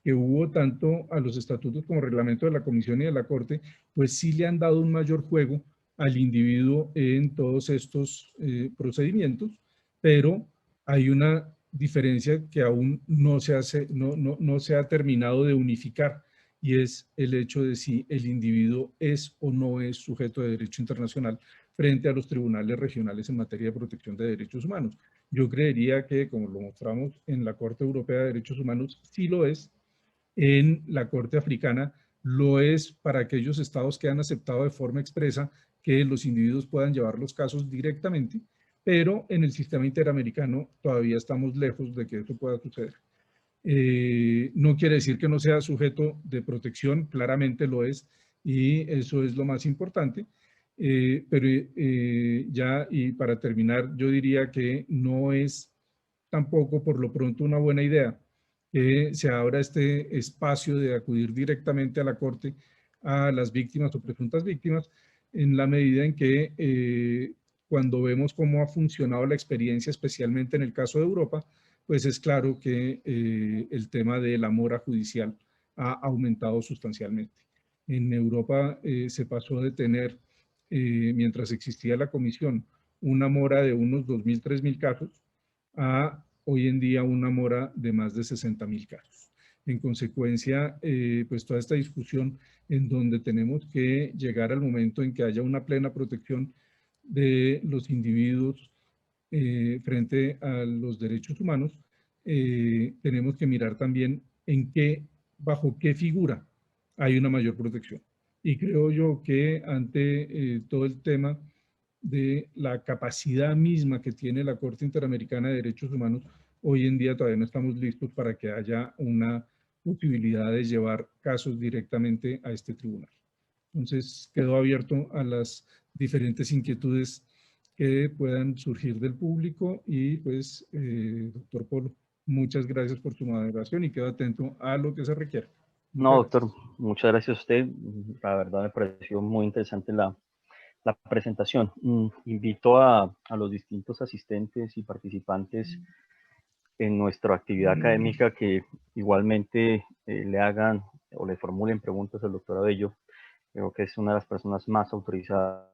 que hubo tanto a los estatutos como reglamento de la Comisión y de la Corte, pues sí le han dado un mayor juego al individuo en todos estos procedimientos, pero hay una diferencia que aún no se ha terminado de unificar, y es el hecho de si el individuo es o no es sujeto de derecho internacional frente a los tribunales regionales en materia de protección de derechos humanos. Yo creería que, como lo mostramos en la Corte Europea de Derechos Humanos, sí lo es. En la Corte Africana lo es para aquellos estados que han aceptado de forma expresa que los individuos puedan llevar los casos directamente, pero en el sistema interamericano todavía estamos lejos de que eso pueda suceder. No quiere decir que no sea sujeto de protección, claramente lo es, y eso es lo más importante. Pero ya, y para terminar, yo diría que no es tampoco por lo pronto una buena idea que se abra este espacio de acudir directamente a la Corte a las víctimas o presuntas víctimas, en la medida en que cuando vemos cómo ha funcionado la experiencia, especialmente en el caso de Europa, pues es claro que el tema de la mora judicial ha aumentado sustancialmente. En Europa se pasó de tener, mientras existía la comisión, una mora de unos 2.000, 3.000 casos, a hoy en día una mora de más de 60.000 casos. En consecuencia, pues toda esta discusión en donde tenemos que llegar al momento en que haya una plena protección de los individuos frente a los derechos humanos, tenemos que mirar también bajo qué figura hay una mayor protección. Y creo yo que ante todo el tema de la capacidad misma que tiene la Corte Interamericana de Derechos Humanos, hoy en día todavía no estamos listos para que haya una posibilidad de llevar casos directamente a este tribunal. Entonces, quedo abierto a las diferentes inquietudes que puedan surgir del público y pues, doctor Polo, muchas gracias por su moderación y quedo atento a lo que se requiera. No, doctor, muchas gracias a usted. La verdad me pareció muy interesante la presentación. Invito a los distintos asistentes y participantes en nuestra actividad académica que igualmente le hagan o le formulen preguntas al doctor Abello. Creo que es una de las personas más autorizadas.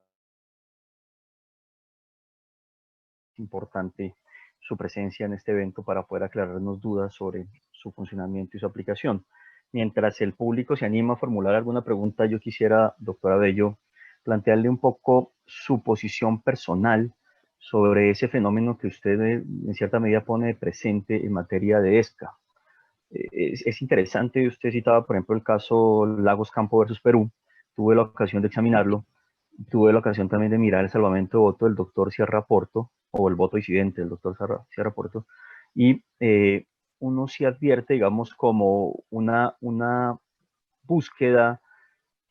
Importante su presencia en este evento para poder aclararnos dudas sobre su funcionamiento y su aplicación. Mientras el público se anima a formular alguna pregunta, yo quisiera, doctor Abello, plantearle un poco su posición personal sobre ese fenómeno que usted en cierta medida pone presente en materia de ESCA. Es interesante, usted citaba, por ejemplo, el caso Lagos Campo versus Perú. Tuve la ocasión de examinarlo. Tuve la ocasión también de mirar el salvamento de voto del doctor Sierra Porto, o el voto disidente del doctor Sierra Porto, y uno sí advierte, digamos, como una búsqueda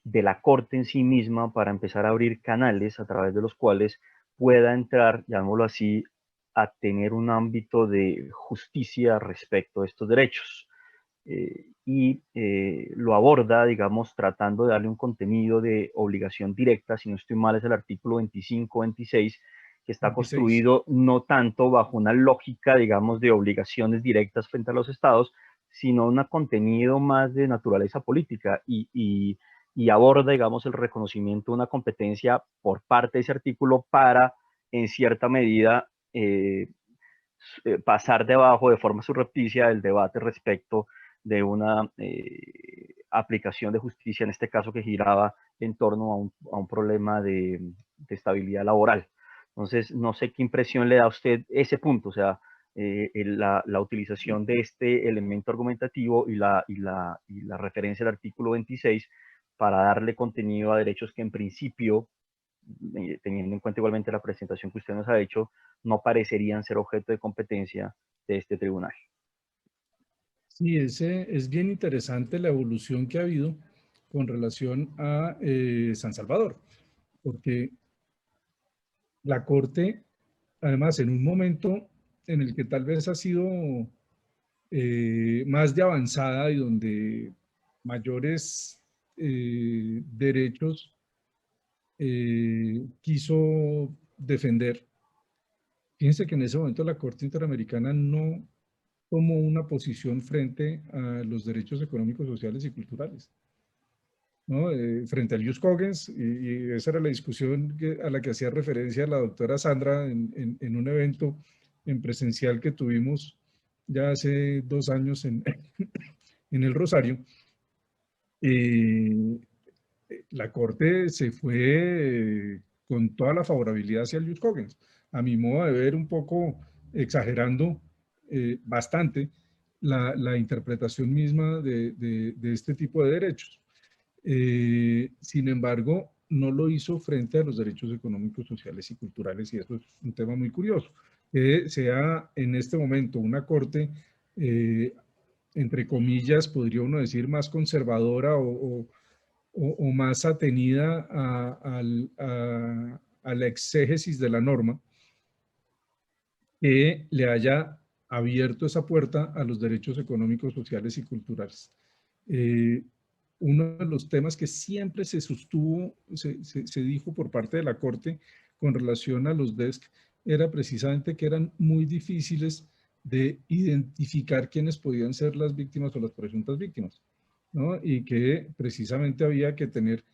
de la Corte en sí misma para empezar a abrir canales a través de los cuales pueda entrar, llamémoslo así, a tener un ámbito de justicia respecto a estos derechos. Lo aborda, digamos, tratando de darle un contenido de obligación directa, si no estoy mal es el artículo 25-26, que está 26. Construido no tanto bajo una lógica, digamos, de obligaciones directas frente a los estados, sino un contenido más de naturaleza política y aborda, digamos, el reconocimiento de una competencia por parte de ese artículo para, en cierta medida, pasar debajo de forma surrepticia el debate respecto de una aplicación de justicia, en este caso que giraba en torno a un problema de estabilidad laboral. Entonces, no sé qué impresión le da a usted ese punto, o sea, la utilización de este elemento argumentativo y la referencia al artículo 26 para darle contenido a derechos que en principio, teniendo en cuenta igualmente la presentación que usted nos ha hecho, no parecerían ser objeto de competencia de este tribunal. Sí, es bien interesante la evolución que ha habido con relación a San Salvador, porque la Corte, además, en un momento en el que tal vez ha sido más de avanzada y donde mayores derechos quiso defender. Fíjense que en ese momento la Corte Interamericana no tomó una posición frente a los derechos económicos, sociales y culturales, ¿no? Frente al Jus Cogens, y esa era la discusión a la que hacía referencia la doctora Sandra en un evento en presencial que tuvimos ya hace 2 años en el Rosario. La Corte se fue con toda la favorabilidad hacia el Jus Cogens. A mi modo de ver, un poco exagerando bastante la interpretación misma de este tipo de derechos. Sin embargo, no lo hizo frente a los derechos económicos, sociales y culturales, y eso es un tema muy curioso. Que sea en este momento una corte, entre comillas, podría uno decir, más conservadora o más atenida a la exégesis de la norma, que le haya abierto esa puerta a los derechos económicos, sociales y culturales. Uno de los temas que siempre se sostuvo, se dijo por parte de la Corte con relación a los DESC, era precisamente que eran muy difíciles de identificar quiénes podían ser las víctimas o las presuntas víctimas, ¿no? Y que precisamente había que tener,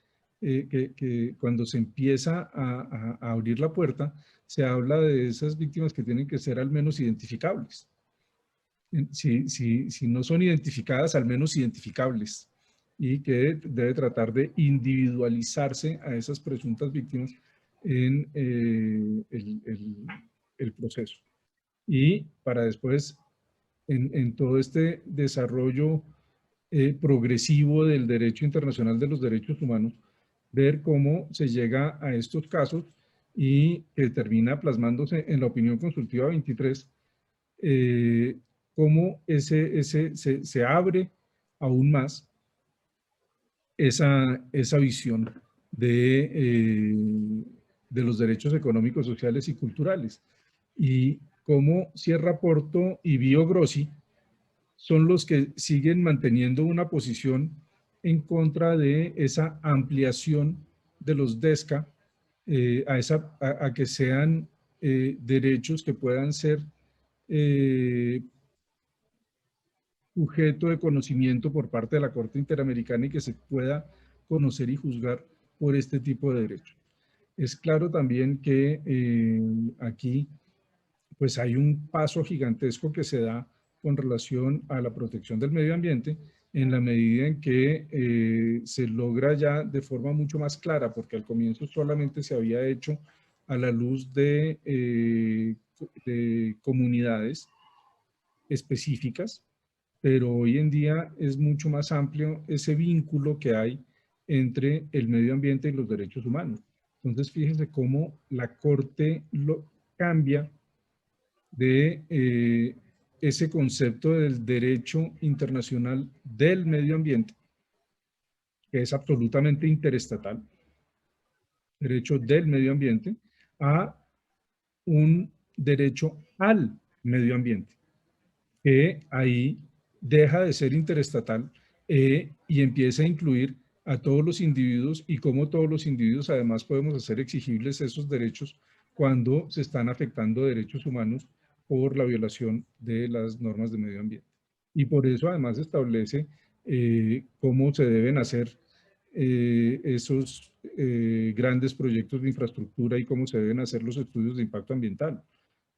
que cuando se empieza a abrir la puerta, se habla de esas víctimas que tienen que ser al menos identificables. Si no son identificadas, al menos identificables, y que debe tratar de individualizarse a esas presuntas víctimas en el proceso. Y para después, en todo este desarrollo progresivo del derecho internacional de los derechos humanos, ver cómo se llega a estos casos y que termina plasmándose en la opinión consultiva 23, cómo se abre aún más esa visión de los derechos económicos, sociales y culturales. Y cómo Sierra Porto y Bio Grossi son los que siguen manteniendo una posición en contra de esa ampliación de los DESCA a que sean derechos que puedan ser sujeto de conocimiento por parte de la Corte Interamericana y que se pueda conocer y juzgar por este tipo de derechos. Es claro también que aquí pues hay un paso gigantesco que se da con relación a la protección del medio ambiente en la medida en que se logra ya de forma mucho más clara, porque al comienzo solamente se había hecho a la luz de comunidades específicas, pero hoy en día es mucho más amplio ese vínculo que hay entre el medio ambiente y los derechos humanos. Entonces, fíjense cómo la Corte lo cambia de ese concepto del derecho internacional del medio ambiente, que es absolutamente interestatal, derecho del medio ambiente, a un derecho al medio ambiente, que ahí deja de ser interestatal y empieza a incluir a todos los individuos y cómo todos los individuos además podemos hacer exigibles esos derechos cuando se están afectando derechos humanos por la violación de las normas de medio ambiente. Y por eso además establece cómo se deben hacer esos grandes proyectos de infraestructura y cómo se deben hacer los estudios de impacto ambiental,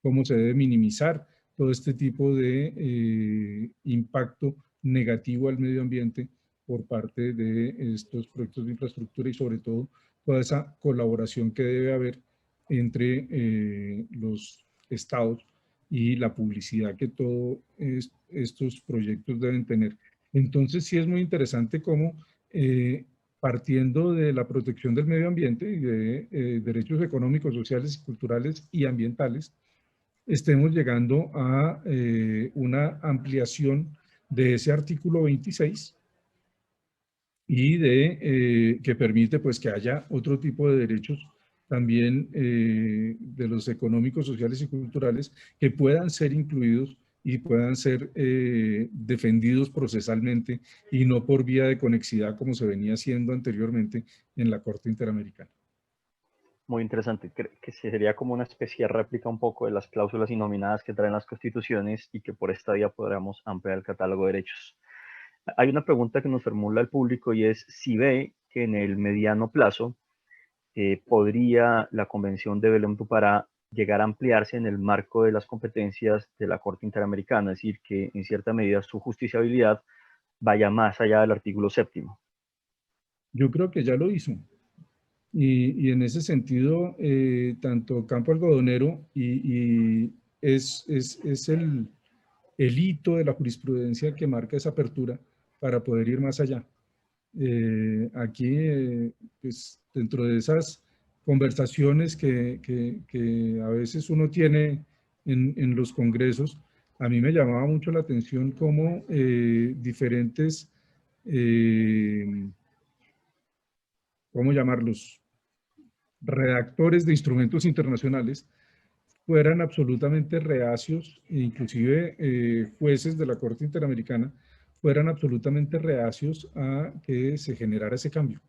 cómo se debe minimizar todo este tipo de impacto negativo al medio ambiente por parte de estos proyectos de infraestructura y sobre todo toda esa colaboración que debe haber entre los estados y la publicidad que todos estos proyectos deben tener. Entonces sí es muy interesante cómo partiendo de la protección del medio ambiente y de derechos económicos, sociales, culturales y ambientales, estemos llegando a una ampliación de ese artículo 26 y que permite pues que haya otro tipo de derechos también de los económicos, sociales y culturales que puedan ser incluidos y puedan ser defendidos procesalmente y no por vía de conexidad como se venía haciendo anteriormente en la Corte Interamericana. Muy interesante, que sería como una especie de réplica un poco de las cláusulas innominadas que traen las constituciones y que por esta vía podríamos ampliar el catálogo de derechos. Hay una pregunta que nos formula el público y es si ve que en el mediano plazo podría la Convención de Belém do Pará llegar a ampliarse en el marco de las competencias de la Corte Interamericana, es decir, que en cierta medida su justiciabilidad vaya más allá del artículo 7. Yo creo que ya lo hizo. Y en ese sentido, tanto Campo Algodonero es el hito de la jurisprudencia que marca esa apertura para poder ir más allá. Aquí, pues, dentro de esas conversaciones que a veces uno tiene en los congresos, a mí me llamaba mucho la atención cómo diferentes, ¿cómo llamarlos? Redactores de instrumentos internacionales fueran absolutamente reacios, e inclusive jueces de la Corte Interamericana fueran absolutamente reacios a que se generara ese cambio,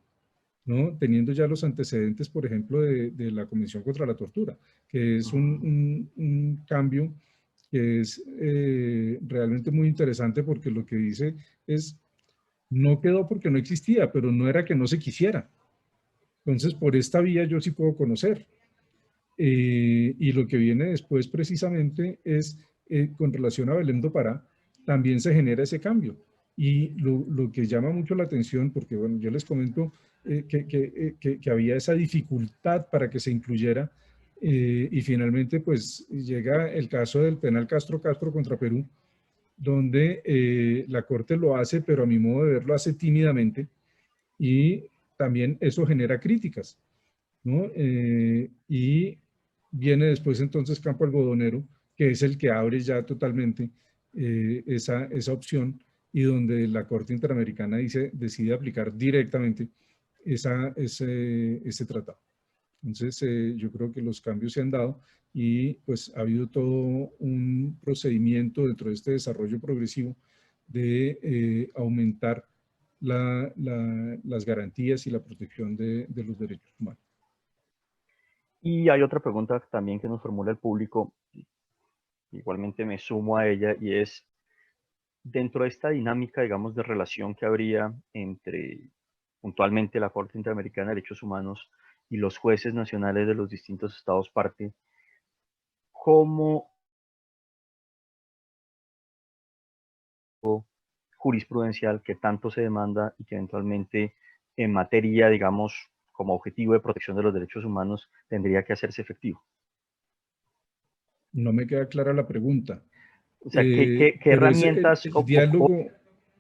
¿no? Teniendo ya los antecedentes, por ejemplo, de la Convención contra la Tortura, que es un cambio que es realmente muy interesante porque lo que dice es, no quedó porque no existía, pero no era que no se quisiera. Entonces, por esta vía yo sí puedo conocer. Y lo que viene después precisamente es, con relación a Belém do Pará, también se genera ese cambio. Y lo que llama mucho la atención, porque bueno, yo les comento que había esa dificultad para que se incluyera, y finalmente pues llega el caso del penal Castro contra Perú, donde la Corte lo hace, pero a mi modo de ver lo hace tímidamente, y también eso genera críticas, ¿no? Y viene después entonces Campo Algodonero, que es el que abre ya totalmente esa opción, y donde la Corte Interamericana decide aplicar directamente ese tratado. Entonces, yo creo que los cambios se han dado y pues ha habido todo un procedimiento dentro de este desarrollo progresivo de aumentar las garantías y la protección de los derechos humanos. Y hay otra pregunta también que nos formula el público, igualmente me sumo a ella, y es, dentro de esta dinámica, digamos, de relación que habría entre puntualmente la Corte Interamericana de Derechos Humanos y los jueces nacionales de los distintos estados parte, ¿cómo jurisprudencial que tanto se demanda y que eventualmente en materia, digamos, como objetivo de protección de los derechos humanos, tendría que hacerse efectivo? No me queda clara la pregunta. O sea, ¿qué Pero herramientas el diálogo...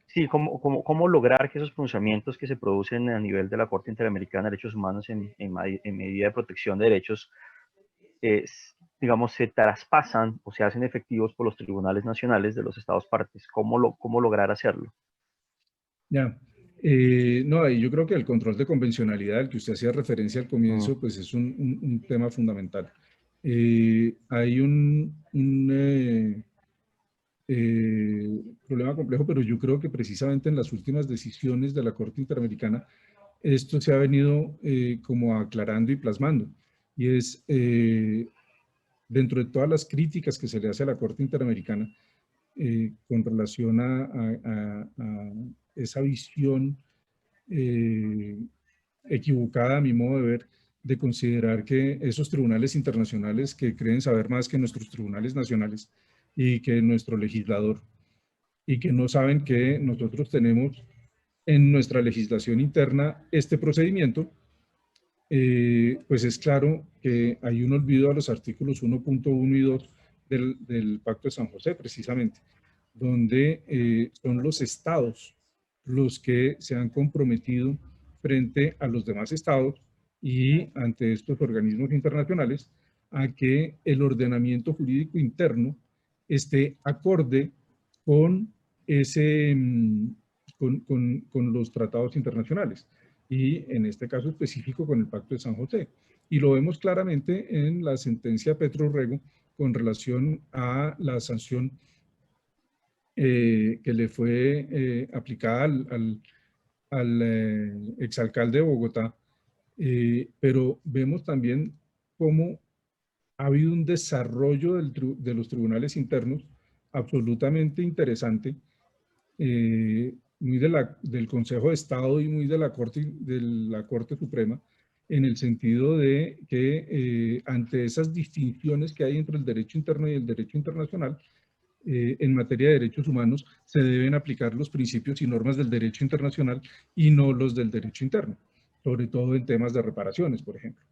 Sí, ¿cómo lograr que esos pronunciamientos que se producen a nivel de la Corte Interamericana de Derechos Humanos en medida de protección de derechos, digamos, se traspasan o se hacen efectivos por los tribunales nacionales de los estados partes? ¿Cómo lograr hacerlo? Ya. No, yo creo que el control de convencionalidad, al que usted hacía referencia al comienzo, pues es un tema fundamental. Hay un problema complejo, pero yo creo que precisamente en las últimas decisiones de la Corte Interamericana, esto se ha venido como aclarando y plasmando. Y es, dentro de todas las críticas que se le hace a la Corte Interamericana, con relación a esa visión equivocada, a mi modo de ver, de considerar que esos tribunales internacionales que creen saber más que nuestros tribunales nacionales y que nuestro legislador, y que no saben que nosotros tenemos en nuestra legislación interna este procedimiento, pues es claro que hay un olvido a los artículos 1.1 y 2 del Pacto de San José, precisamente, donde son los estados los que se han comprometido frente a los demás estados y ante estos organismos internacionales a que el ordenamiento jurídico interno esté acorde con, con los tratados internacionales, y en este caso específico con el Pacto de San José. Y lo vemos claramente en la sentencia Petro Rego con relación a la sanción que le fue aplicada al exalcalde de Bogotá, pero vemos también cómo ha habido un desarrollo de los tribunales internos absolutamente interesante, muy del Consejo de Estado y muy de la Corte Suprema, en el sentido de que ante esas distinciones que hay entre el derecho interno y el derecho internacional, en materia de derechos humanos se deben aplicar los principios y normas del derecho internacional y no los del derecho interno, sobre todo en temas de reparaciones, por ejemplo.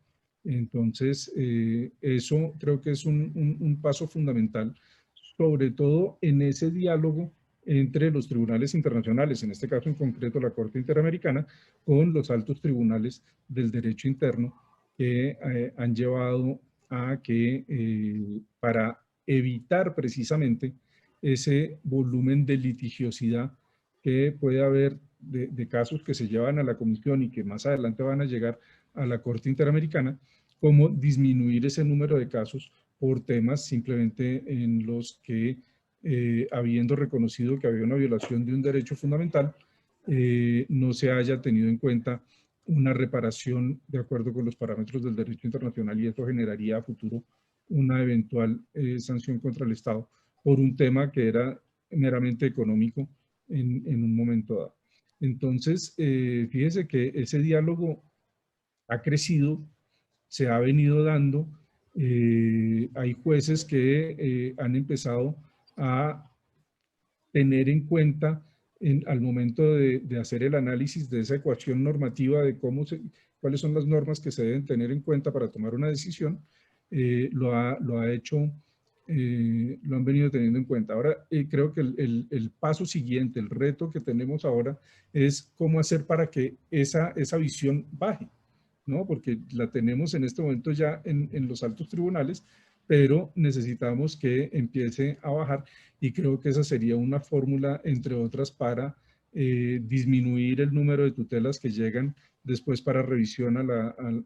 Entonces, eso creo que es un paso fundamental, sobre todo en ese diálogo entre los tribunales internacionales, en este caso en concreto la Corte Interamericana, con los altos tribunales del derecho interno que han llevado a que para evitar precisamente ese volumen de litigiosidad que puede haber de casos que se llevan a la comisión y que más adelante van a llegar a la Corte Interamericana, como disminuir ese número de casos por temas simplemente en los que, habiendo reconocido que había una violación de un derecho fundamental, no se haya tenido en cuenta una reparación de acuerdo con los parámetros del derecho internacional, y eso generaría a futuro una eventual sanción contra el Estado por un tema que era meramente económico en un momento dado. Entonces, fíjese que ese diálogo ha crecido, se ha venido dando. Hay jueces que han empezado a tener en cuenta al momento de hacer el análisis de esa ecuación normativa de cuáles son las normas que se deben tener en cuenta para tomar una decisión, lo ha hecho, lo han venido teniendo en cuenta. Ahora, creo que el paso siguiente, el reto que tenemos ahora es cómo hacer para que esa visión baje, ¿no? Porque la tenemos en este momento ya en los altos tribunales, pero necesitamos que empiece a bajar, y creo que esa sería una fórmula, entre otras, para disminuir el número de tutelas que llegan después para revisión a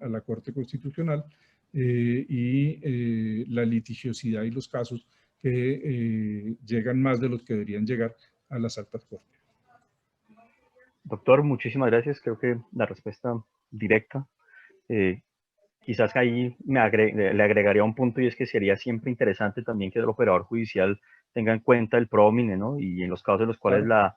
la Corte Constitucional, y la litigiosidad y los casos que llegan más de los que deberían llegar a las altas cortes. Doctor, muchísimas gracias. Creo que la respuesta directa. Quizás ahí le agregaría un punto, y es que sería siempre interesante también que el operador judicial tenga en cuenta el pro homine, ¿no? Y en los casos en los cuales la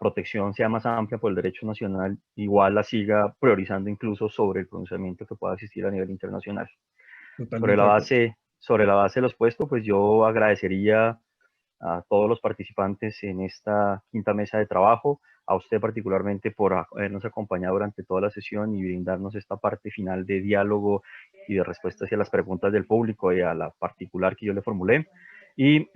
protección sea más amplia por el derecho nacional, igual la siga priorizando incluso sobre el pronunciamiento que pueda existir a nivel internacional. Sobre la base de lo expuesto, pues yo agradecería a todos los participantes en esta quinta mesa de trabajo, a usted particularmente por habernos acompañado durante toda la sesión y brindarnos esta parte final de diálogo y de respuesta hacia las preguntas del público y a la particular que yo le formulé. Y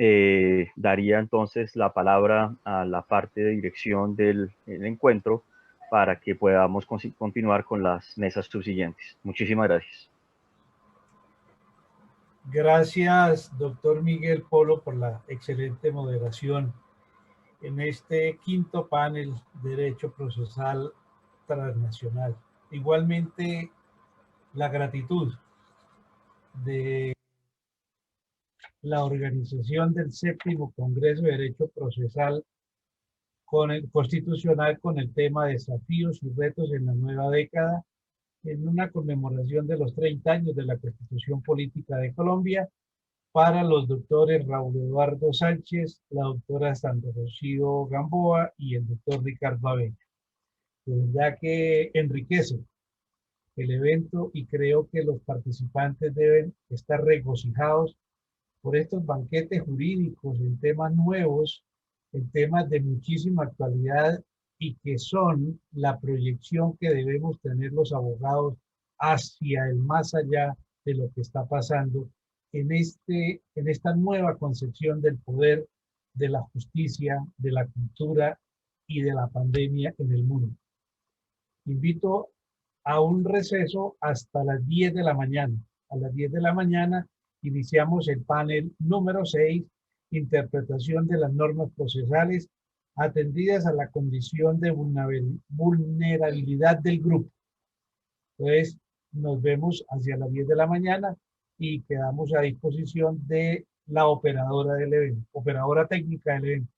daría entonces la palabra a la parte de dirección del encuentro para que podamos continuar con las mesas subsiguientes. Muchísimas gracias. Gracias, doctor Miguel Polo, por la excelente moderación en este quinto panel Derecho Procesal Transnacional. Igualmente, la gratitud de la organización del séptimo Congreso de Derecho Procesal Constitucional con el tema Desafíos y Retos en la Nueva Década, en una conmemoración de los 30 años de la Constitución Política de Colombia, para los doctores Raúl Eduardo Sánchez, la doctora Sandra Rocío Gamboa y el doctor Ricardo Abello. De verdad que enriquece el evento, y creo que los participantes deben estar regocijados por estos banquetes jurídicos en temas nuevos, en temas de muchísima actualidad, y que son la proyección que debemos tener los abogados hacia el más allá de lo que está pasando en esta nueva concepción del poder, de la justicia, de la cultura y de la pandemia en el mundo. Invito a un receso hasta las 10 de la mañana. A las 10 de la mañana iniciamos el panel número 6, interpretación de las normas procesales atendidas a la condición de vulnerabilidad del grupo. Entonces, nos vemos hacia las 10 de la mañana y quedamos a disposición de la operadora del evento, operadora técnica del evento.